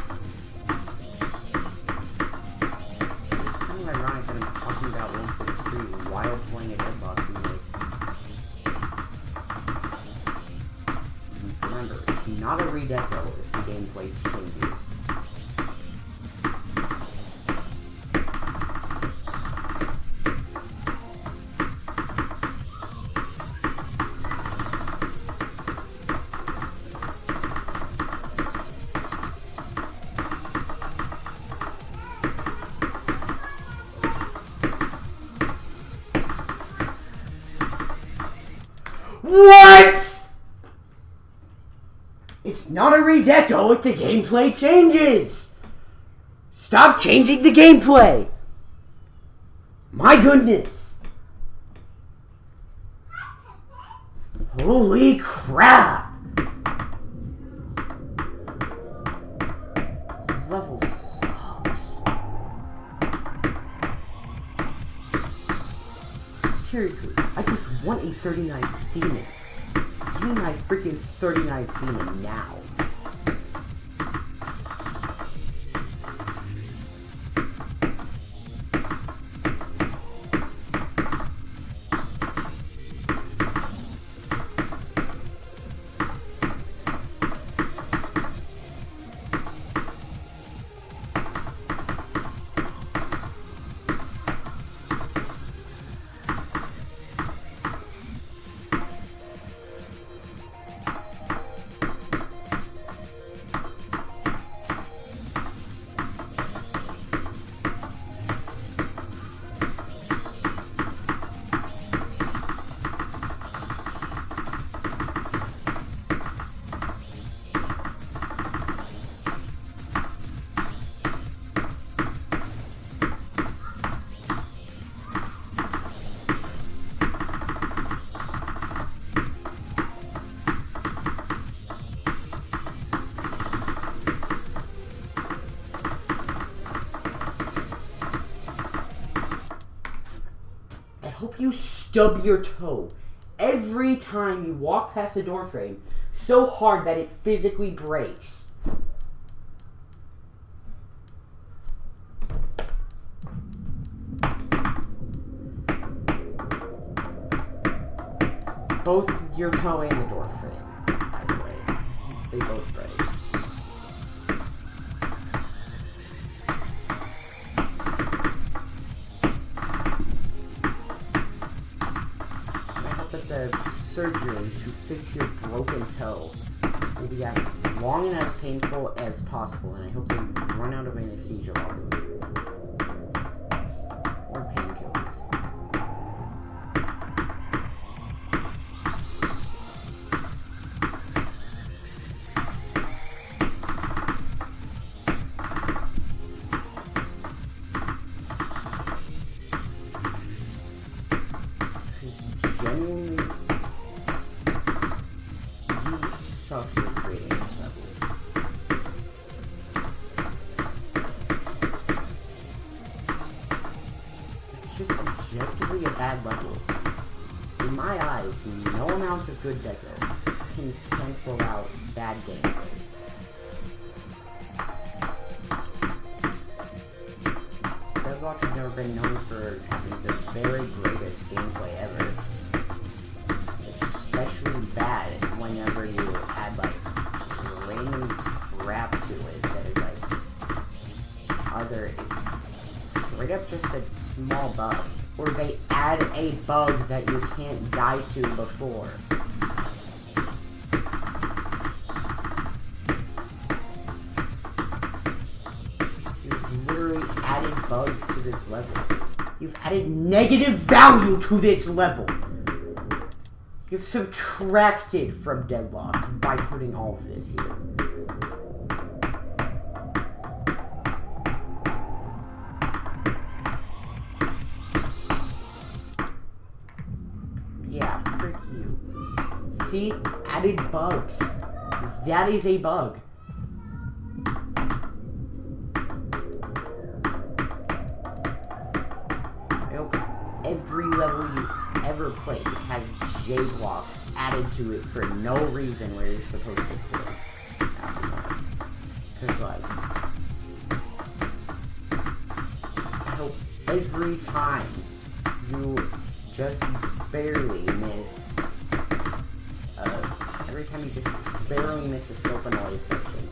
It's kind of ironic that I'm talking about 163 while playing a Deadlock remake. Remember, it's not a redeco if the gameplay changes. What?! It's not a redeco if the gameplay changes! Stop changing the gameplay! My goodness! Holy crap! Level sucks. Seriously, I just want a 39th demon. Give me my freaking 39th demon now. I hope you stub your toe every time you walk past the door frame so hard that it physically breaks. Both your toe and the door frame, by the way. They both break. The surgery to fix your broken toe will be as long and as painful as possible, and I hope you run out of anesthesia while doing it. Or painkillers. Genuinely, you suck for creating this level. It's just objectively a bad level. In my eyes, no amount of good deco can cancel out bad gameplay. The Deadlock has never been known for having the very greatest gameplay ever. It's especially bad whenever you add like random crap to it that is like either it's straight up just a small bug, or they add a bug that you can't die to before. Added bugs to this level. You've added negative value to this level. You've subtracted from Deadlock by putting all of this here. Yeah, frick you. See? Added bugs. That is a bug. Every level you ever played has J-blocks added to it for no reason where you're supposed to play. Because, like, I hope every time you just barely miss, a slope in a wave section,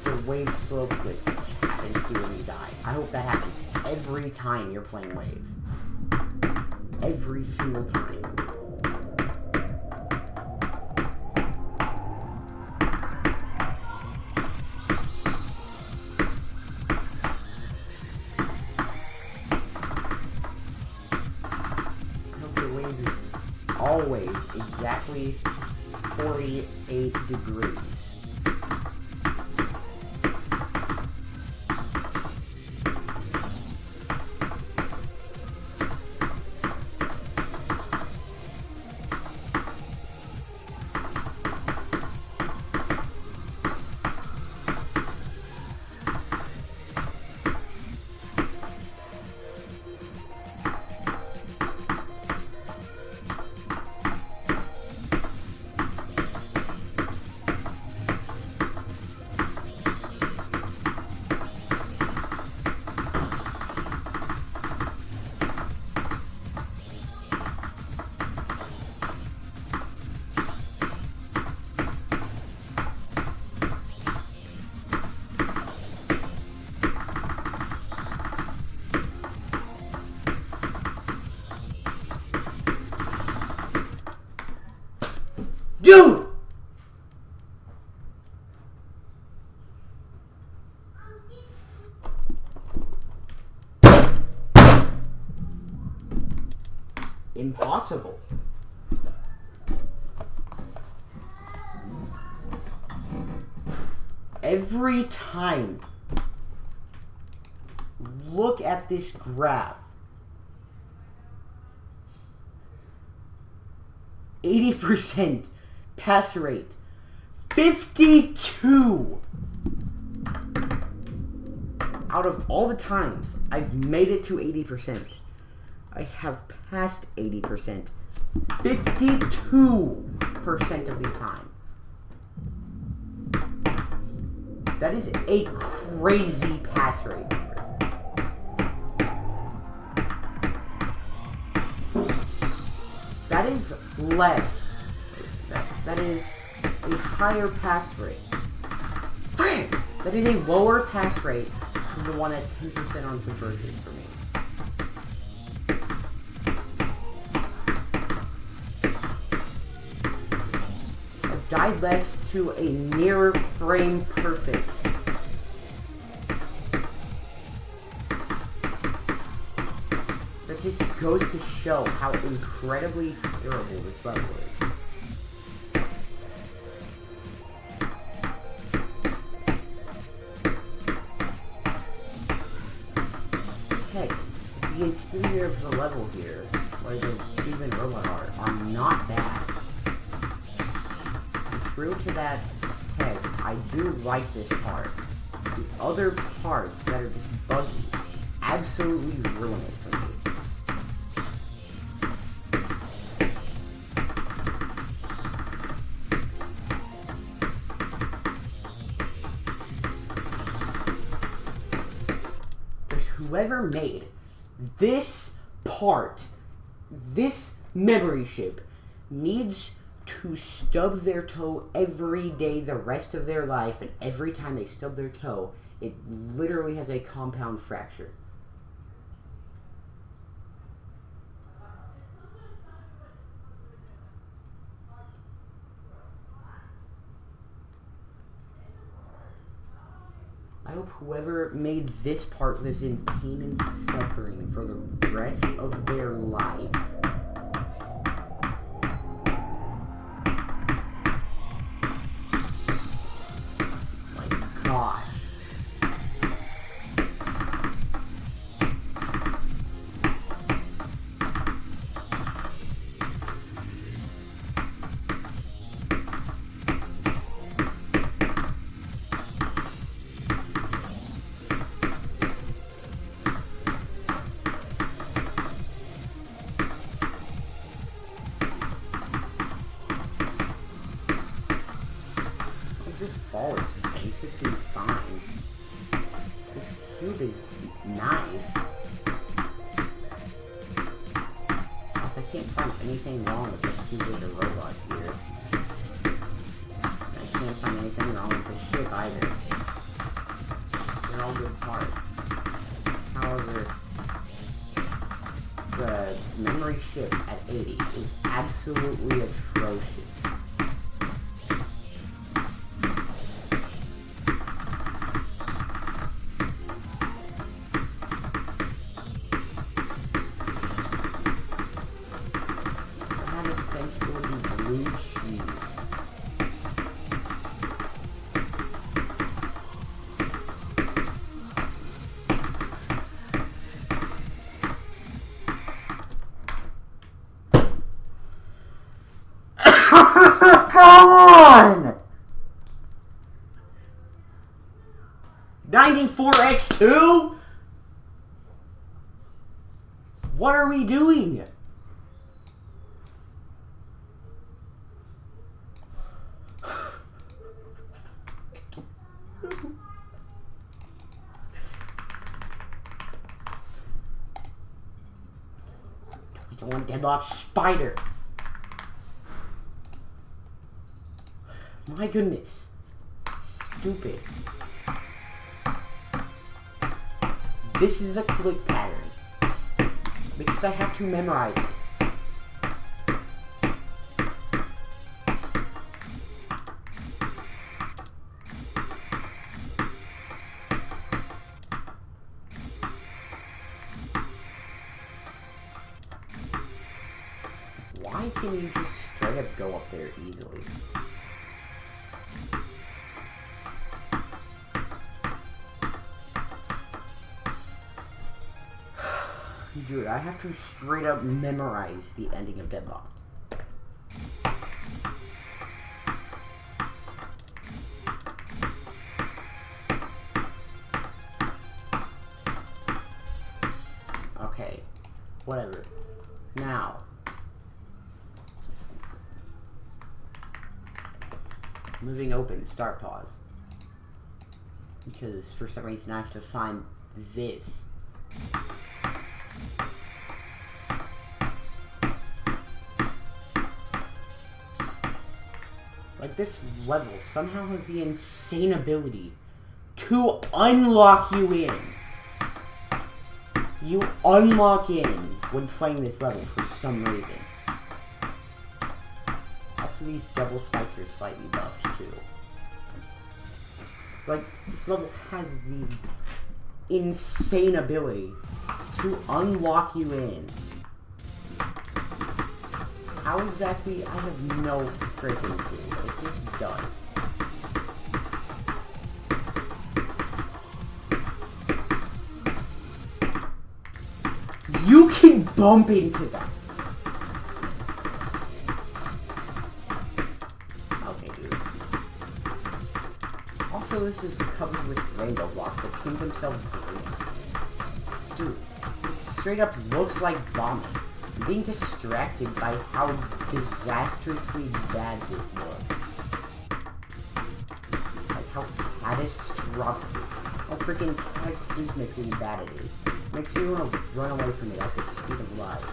the wave slope glitch happens to you when you die. I hope that happens every time you're playing wave. Every single time. I hope your wave is always exactly 48 degrees. Dude! Impossible. Every time. Look at this graph. 80% pass rate. 52 out of all the times I've made it to 80%, I have passed 80%. 52% of the time. That is a crazy pass rate. That is less. That is a higher pass rate. That is a lower pass rate than the one at 10% on Subversive for me. I've died less to a near frame perfect. That just goes to show how incredibly terrible this level is. Okay, the interior of the level here, where the Steven robot are not bad. And true to that text, I do like this part. The other parts that are just buggy absolutely ruin it for me. Whoever made This part, this memory chip, needs to stub their toe every day the rest of their life, and every time they stub their toe, it literally has a compound fracture. I hope whoever made this part lives in pain and suffering for the rest of their life. My God. This ball is basically fine. This cube is nice. I can't find anything wrong with this cube as a robot here. I can't find anything wrong with the ship either. They're all good parts. However, the memory chip at 80 is absolutely atrocious. Blue cheese. Come on! 94x2? What are we doing? I want Deadlock Spider. My goodness. Stupid. This is the click pattern. Because I have to memorize it. Why can you just straight up go up there easily? Dude, I have to straight up memorize the ending of Deadlock. Okay, whatever. Now, moving open, start pause. Because for some reason I have to find this. Like, this level somehow has the insane ability to unlock you in. You unlock in when playing this level for some reason. Also, these double spikes are slightly buffed too. Like, this level has the insane ability to unlock you in. How exactly? I have no freaking clue. It just does. You can bump into them. Okay, dude. Also, this is covered with rainbow blocks that paint themselves green. Dude, it straight up looks like vomit. I'm being distracted by how disastrously bad this looks. Like how catastrophic, how freaking cataclysmically bad it is. Makes you want to run away from me at the speed of light.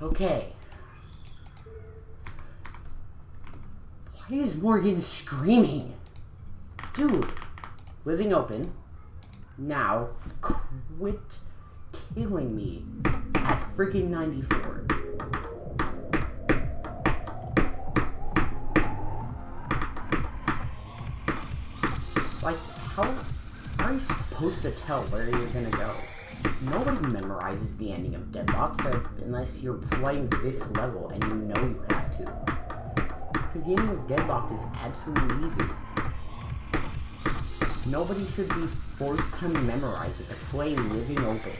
Okay. Why is Morgan screaming? Dude, living open. Now, quit killing me at freaking 94. Like, how are you supposed to tell where you're gonna go? Nobody memorizes the ending of Deadlocked unless you're playing this level and you know you have to. Because the ending of Deadlocked is absolutely easy. Nobody should be forced to memorize it to play Living Open.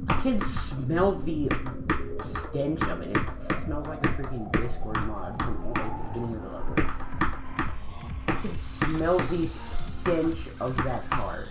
I can smell the stench of it. It smells like a freaking Discord mod from the beginning of the level. I can smell the stench of that car.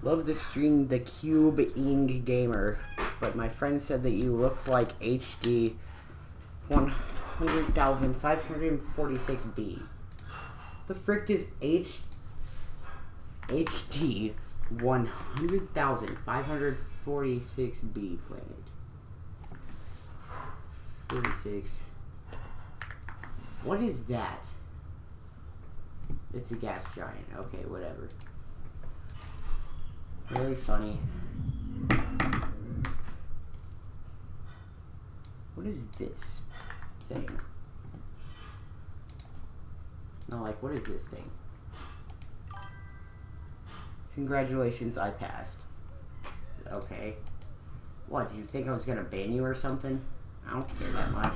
Love the stream, the Cube Ing Gamer, but my friend said that you look like HD 100,546B. The frick is HD 100,546B planet? 46. What is that? It's a gas giant. Okay, whatever. Really funny. What is this thing? No, like, what is this thing? Congratulations, I passed. Okay. What, did you think I was gonna ban you or something? I don't care that much.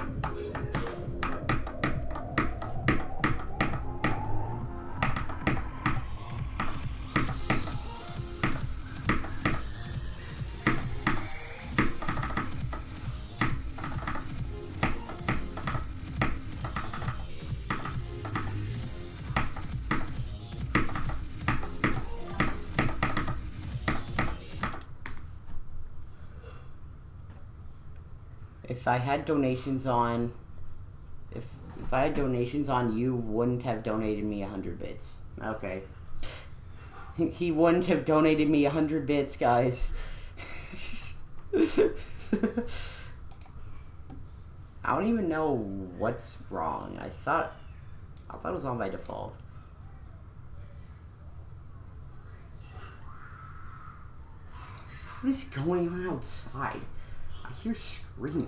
if I had donations on, if I had donations on, you wouldn't have donated me 100 bits. Okay. He wouldn't have donated me 100 bits, guys. I don't even know what's wrong. I thought it was on by default. What is going on outside? I hear screaming.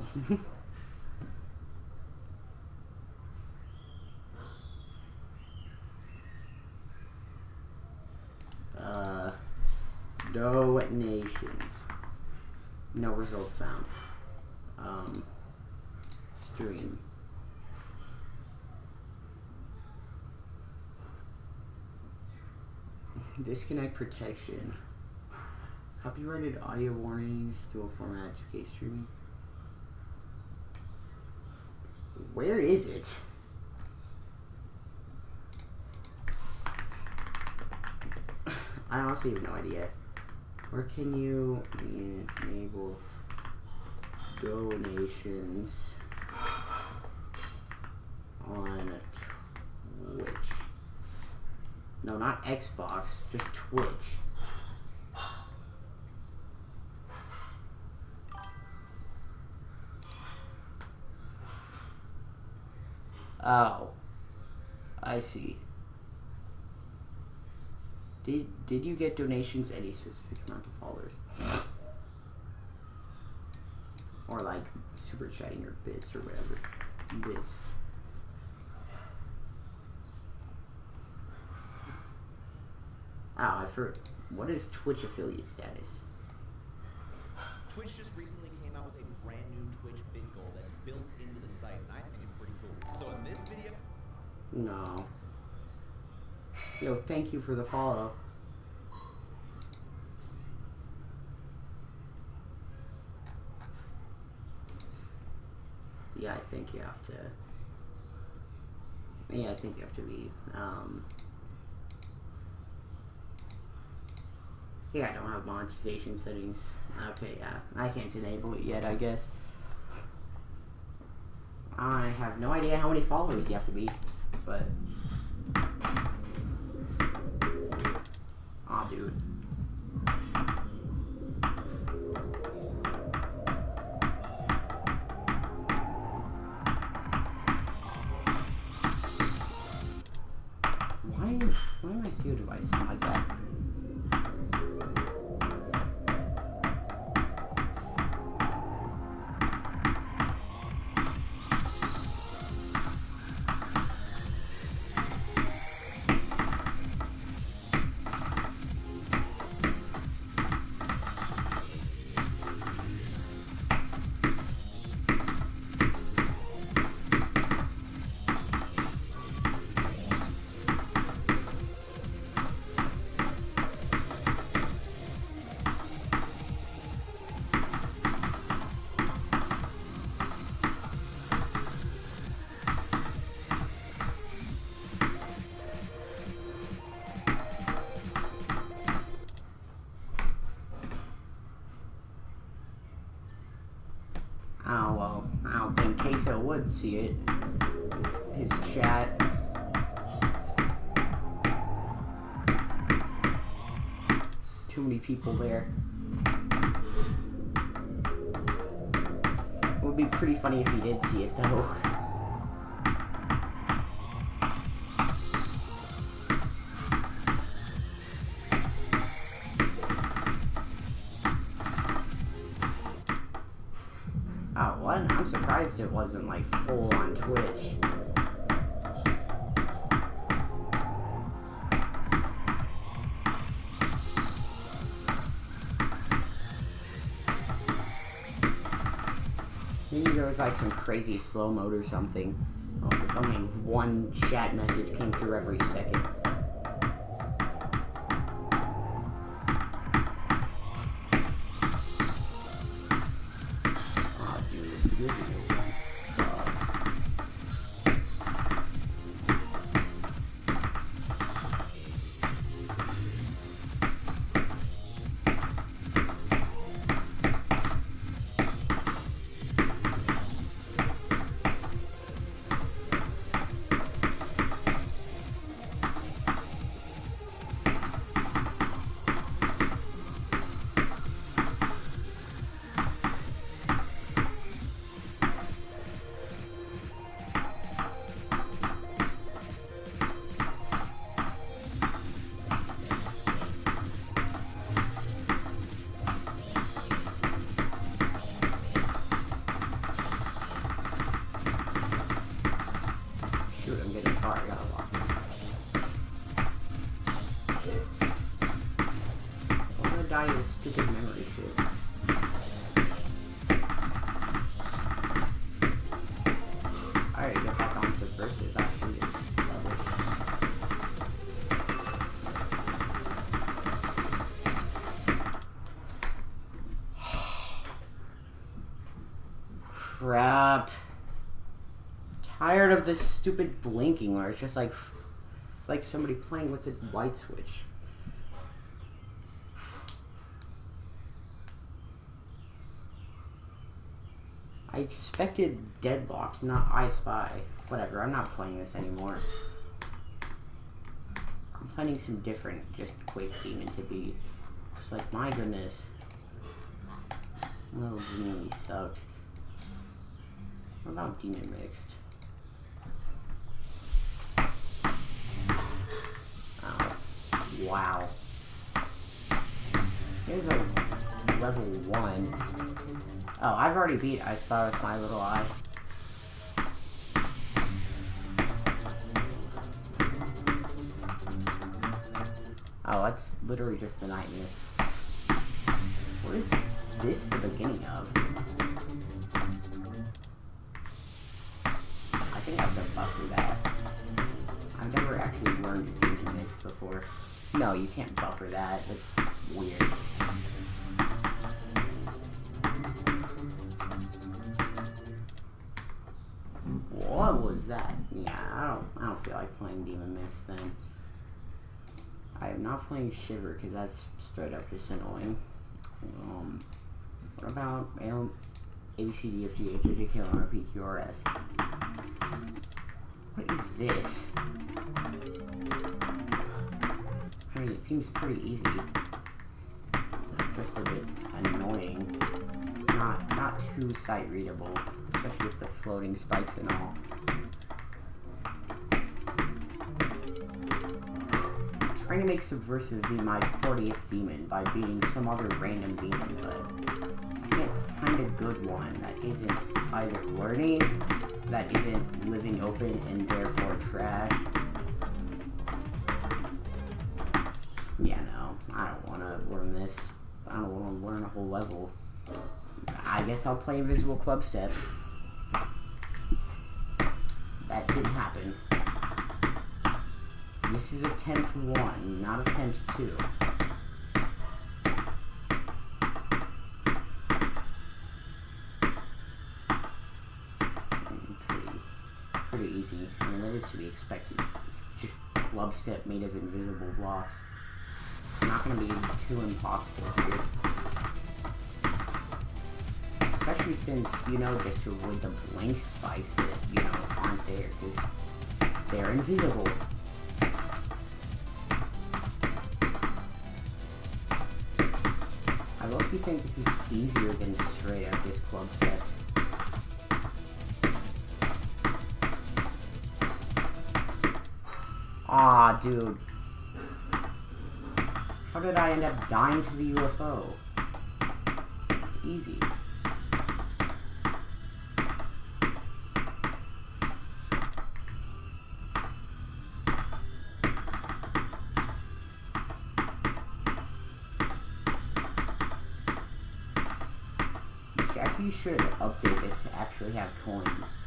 Donations. No results found. Stream. Disconnect protection. Copyrighted audio warnings, dual format, 2K streaming. Where is it? I honestly have no idea. Where can you enable donations on Twitch? No, not Xbox, just Twitch. Oh, I see. Did you get donations any specific amount of followers? Or like super chatting or bits or whatever. Bits. Oh, I forgot. What is Twitch affiliate status? Twitch just recently came out with a brand new Twitch bid goal that's built into the site, and I think it's pretty cool. So in this video... No. Yo, thank you for the follow. Yeah, I think you have to... Yeah, I think you have to be... Yeah, I don't have monetization settings. Okay, yeah. I can't enable it yet, I guess. I have no idea how many followers you have to be, but... Aw, dude. Why am I steal device like that? Oh, well, I don't think Queso would see it. His chat. Too many people there. It would be pretty funny if he did see it, though. Oh, what? I'm surprised it wasn't, like, full on Twitch. Maybe there was, like, some crazy slow mode or something. Oh, if only one chat message came through every second. die to this stupid memory shit. I gotta get back on Subversive after this level. Crap. Tired of this stupid blinking where it's just like somebody playing with the light switch. I expected Deadlocked, not I Spy. Whatever, I'm not playing this anymore. I'm finding some different, just Quake Demon to beat. It's like, my goodness. Little really sucks. What about Demon Mixed? Oh, wow. Here's a level 1. Oh, I've already beat I Spy with my little eye. Oh, that's literally just the nightmare. What is this the beginning of? I think I have to buffer that. I've never actually learned to do mix before. No, you can't buffer that. That's weird. What was that? Yeah, I don't feel like playing Demon Mix then. I am not playing Shiver because that's straight up just annoying. What about A, B, C, D, F, G, H, I, J, K, L, M, N, P, Q, R, S? What is this? I mean, it seems pretty easy. Just a bit annoying. Not too sight readable, especially with the floating spikes and all. I'm trying to make Subversive be my 40th demon by beating some other random demon, but I can't find a good one that isn't either learning, that isn't living open and therefore trash. Yeah, no, I don't want to learn this. I don't want to learn a whole level. I guess I'll play Invisible Clubstep. That didn't happen. This is attempt 1, not attempt 2. Pretty easy. I mean, that is to be expected. It's just Clubstep made of invisible blocks. Not going to be too impossible here. Especially since, you know, just to avoid the blank spikes that, you know, aren't there, because they're invisible. I low-key think this is easier than straight up this Clubstep. Aw, dude. How did I end up dying to the UFO? It's easy. You should update this to actually have coins.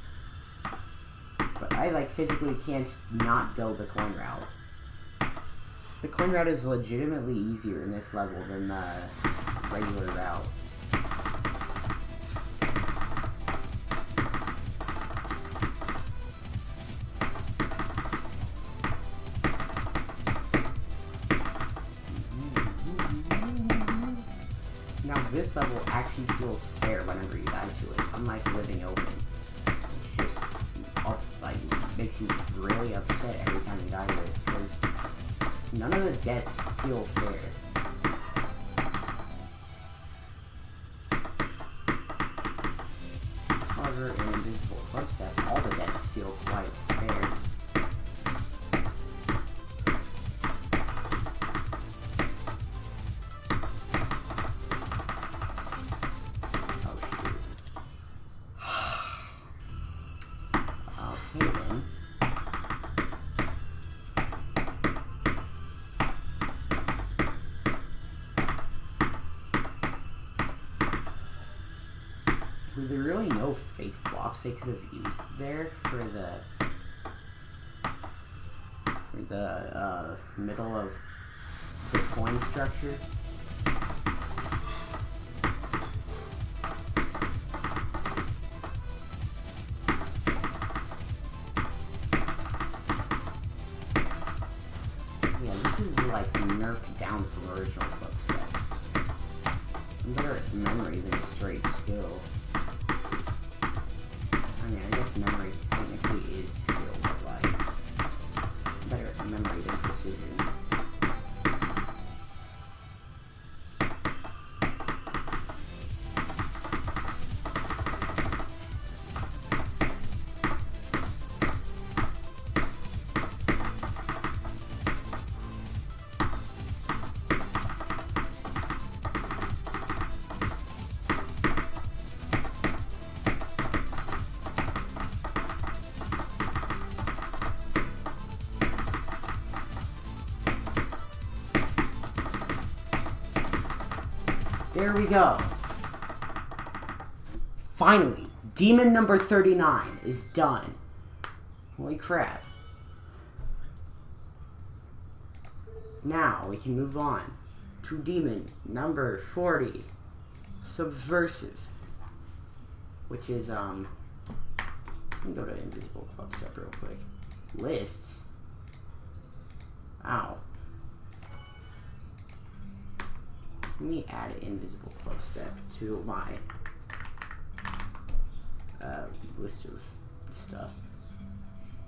But I, like, physically can't not go the coin route. The coin route is legitimately easier in this level than the regular route. Now this level actually feels fair whenever you die to it, unlike Living Open. It's just, like, makes you really upset every time you die to it, because none of the deaths feel fair. However, in Invisible Clubstep, all the deaths feel quite fair. really no fake blocks they could have used there for the middle of the coin structure. Yeah, this is like nerfed down from original book stuff. Better at memory than straight skill. I mean, I guess memory technically is skill, but like, better at memory than precision. There we go. Finally, demon number 39 is done. Holy crap. Now we can move on to demon number 40, Subversive, which is, let me go to Invisible Club Step real quick. Lists. Ow. Let me add Invisible Club Step to my list of stuff.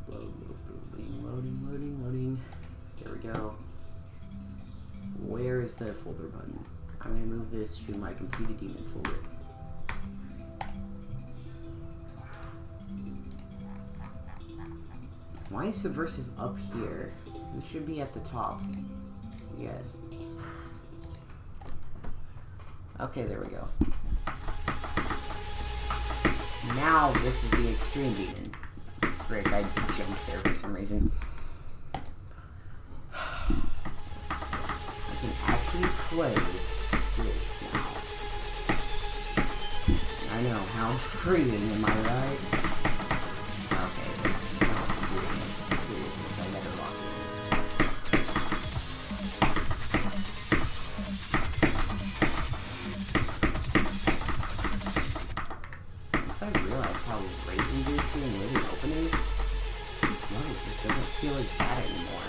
Loading. There we go. Where is the folder button? I'm going to move this to my completed demons folder. Why is Subversive up here? It should be at the top. Yes. Okay, there we go. Now this is the extreme demon. Frick, I jumped there for some reason. I can actually play this now. I know, how freeing, am I right? Okay, but no, seriousness, I better lock it in. I realize how rate-inducing and really open is. This level just doesn't feel as bad anymore.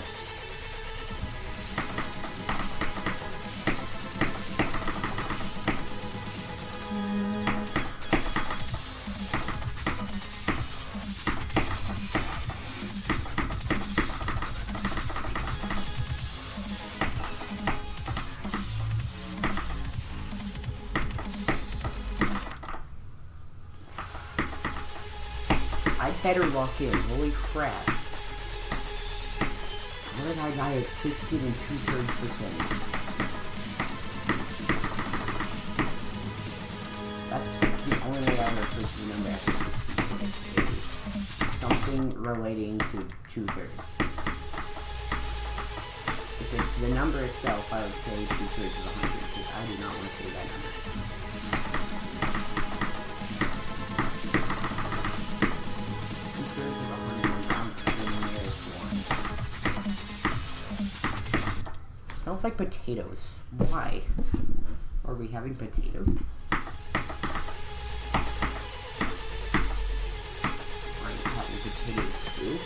I better lock in. Holy crap. What did I die at 16 and 2/3%? That's the only way I refer to the number after 66 is something relating to 2/3. If it's the number itself, I would say 2/3 of 100, because I do not want to say that number. Smells like potatoes. Why? Are we having potatoes? Are you having potato stew?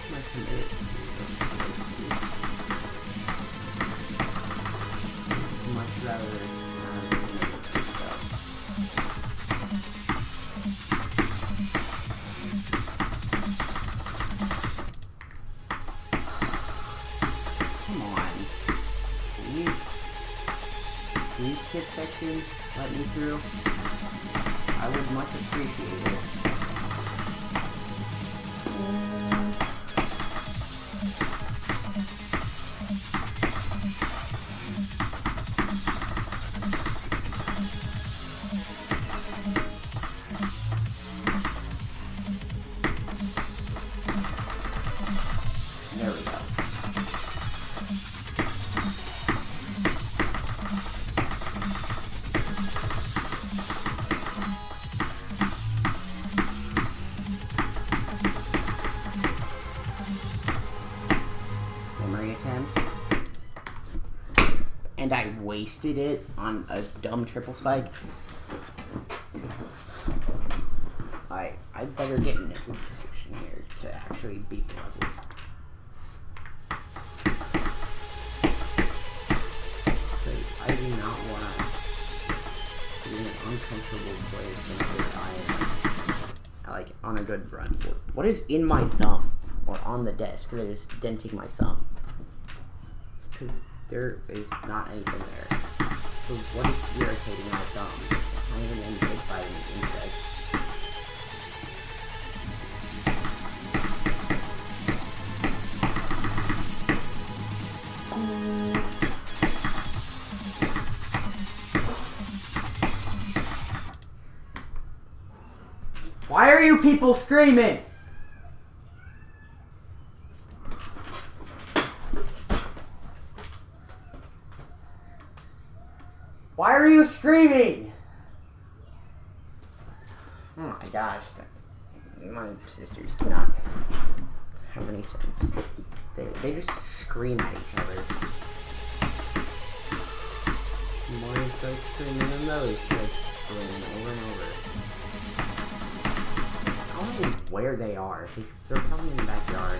My potato stew. Much rather these 6 sections let me through, I would much appreciate it. There we go. I wasted it on a dumb triple spike. I better get in a good position here to actually beat the level. Because I do not want to be in an uncomfortable place until I am like on a good run. What is in my thumb or on the desk that is denting my thumb? Because there is not anything there. So what is irritating my thumb? I'm not even hit by any insects. Why are you people screaming? Why are you screaming? Oh my gosh. My sisters do not have any sense. They just scream at each other. One starts screaming and the other starts screaming over and over. I don't know where they are. They're probably in the backyard.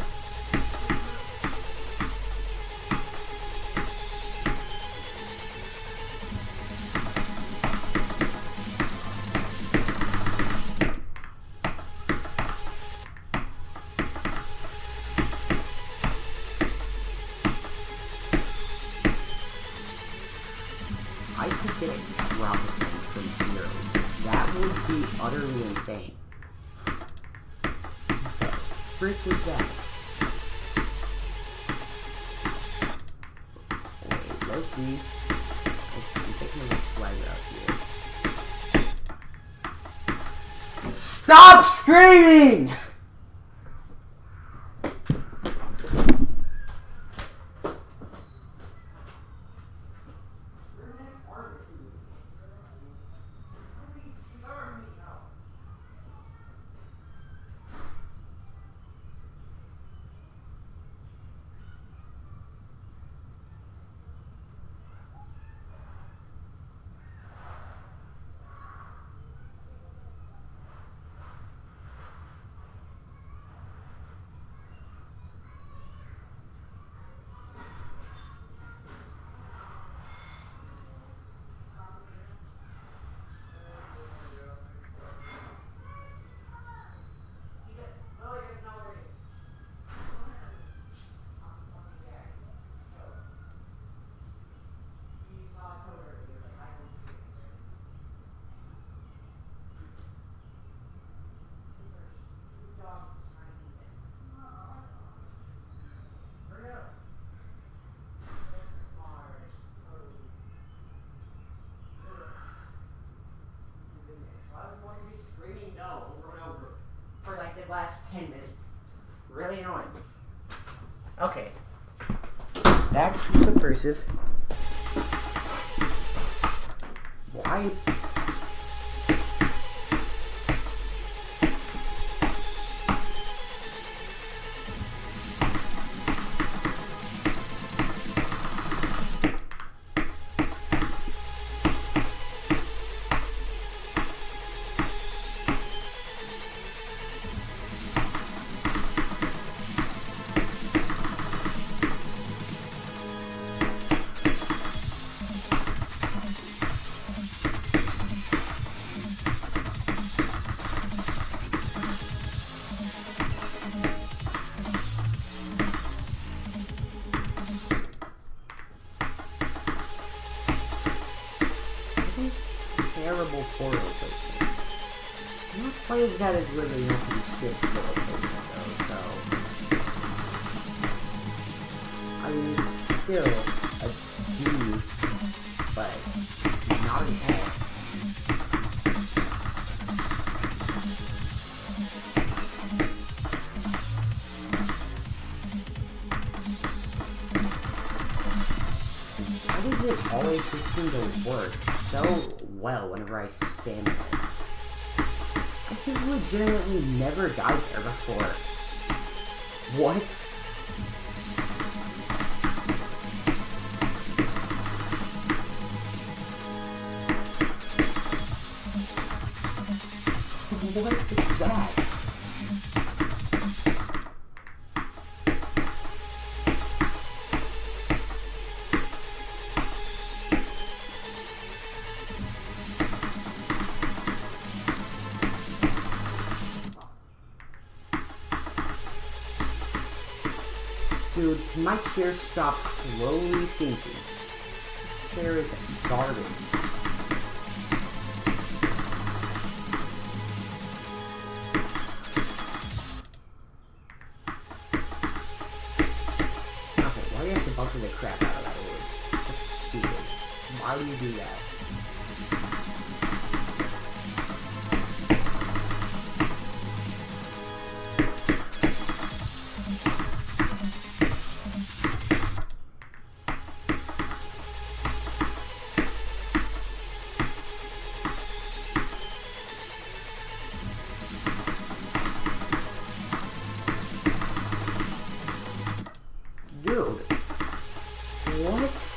I could get a drop of them from zero. That would be utterly insane. What the frick was that? Wait, Loki. I'm taking a swagger out here. Stop screaming! For like the last 10 minutes. Really annoying. Okay. Back to Subversive. Why? Terrible portal placement. Not quite as bad as literally nothing skip portal placement though, so I mean it's still a D, but not an F. Why does it always just seem to work so well whenever I spam it? I have legitimately never died there before. What? What is that? Dude, can my chair stop slowly sinking? This chair is garbage. Okay, why do you have to bunker the crap out of that wood? That's stupid. Why do you do that? Dude, what?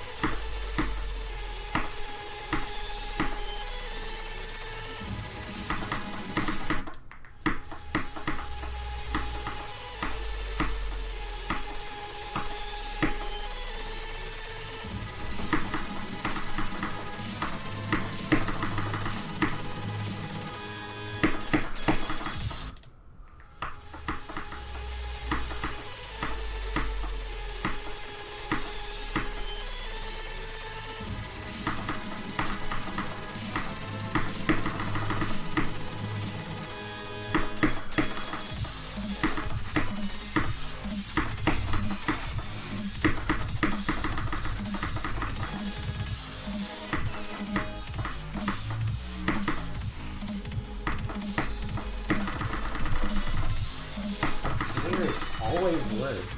Always works.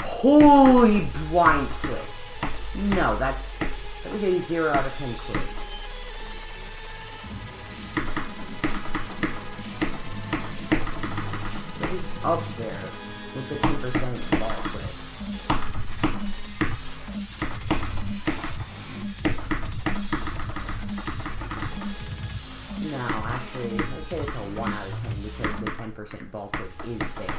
Holy blind click. No, that was a 0 out of 10 click. It was up there with the 2% ball click. No, actually, I'd say it's a 1 out of 10 because the 10% ball click is there.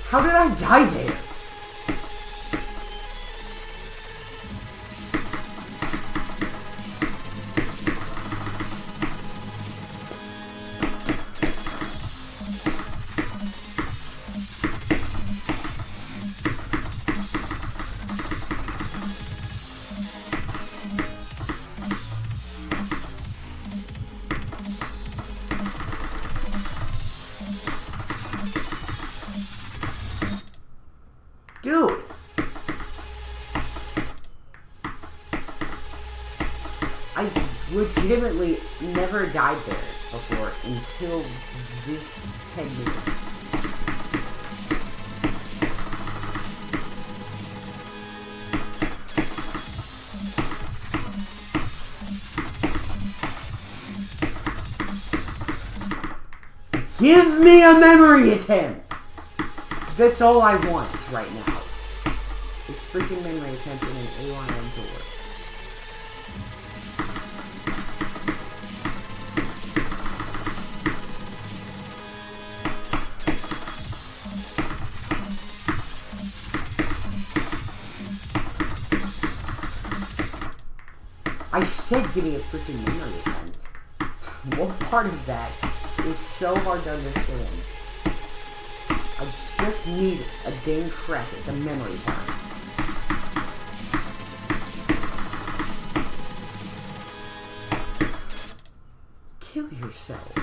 How did I die there? Dude! I legitimately never died there before until this 10 minutes. Give me a memory attempt! That's all I want right now. A freaking memory attempt in an A1 door. I said give me a freaking memory attempt. What part of that is so hard to understand? I just need a dang crack at the memory part. Kill yourself.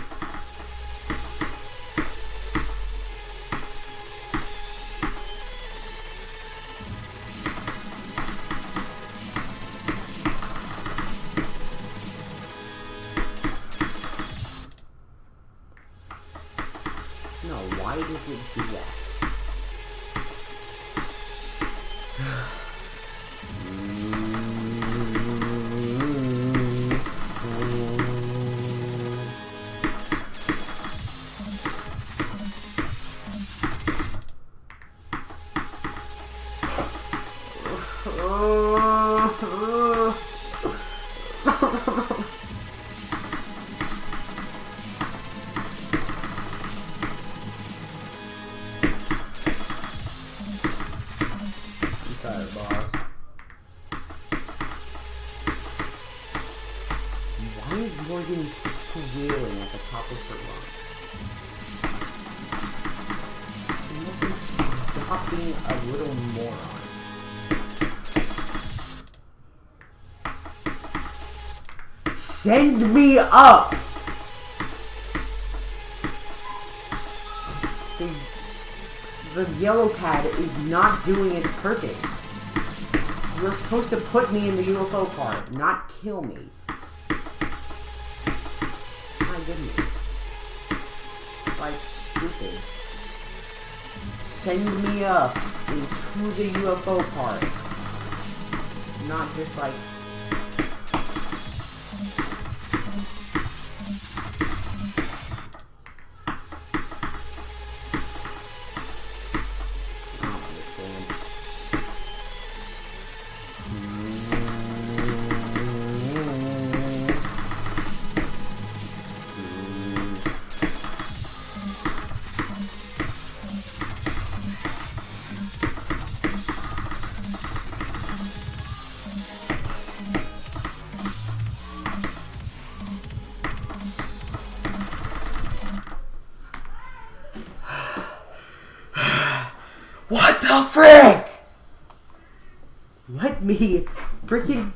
No, why does it do that? freaking squealing at the top of her lungs. Stop being a little moron. Send me up! The yellow pad is not doing its purpose. You're supposed to put me in the UFO part, not kill me. My goodness. Like, stupid. Send me up into the UFO part. Not just like... What the frick? Let me freaking...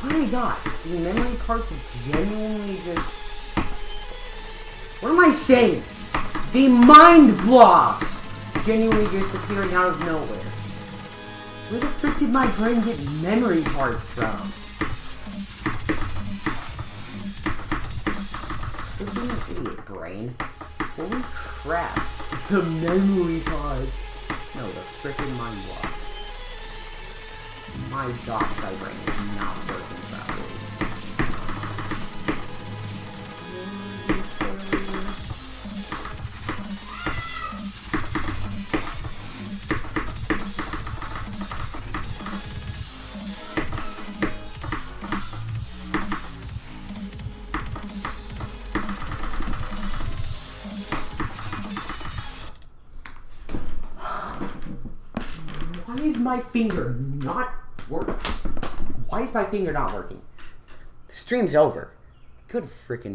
My god, the memory parts genuinely just... What am I saying? The mind blocks genuinely just appearing out of nowhere. Where the frick did my brain get memory parts from? This is an idiot brain. Holy crap. The memory pod. No, the frickin' mind block. My gosh, my brain is not working properly. Why is my finger not working? Why is my finger not working? The stream's over. Good freaking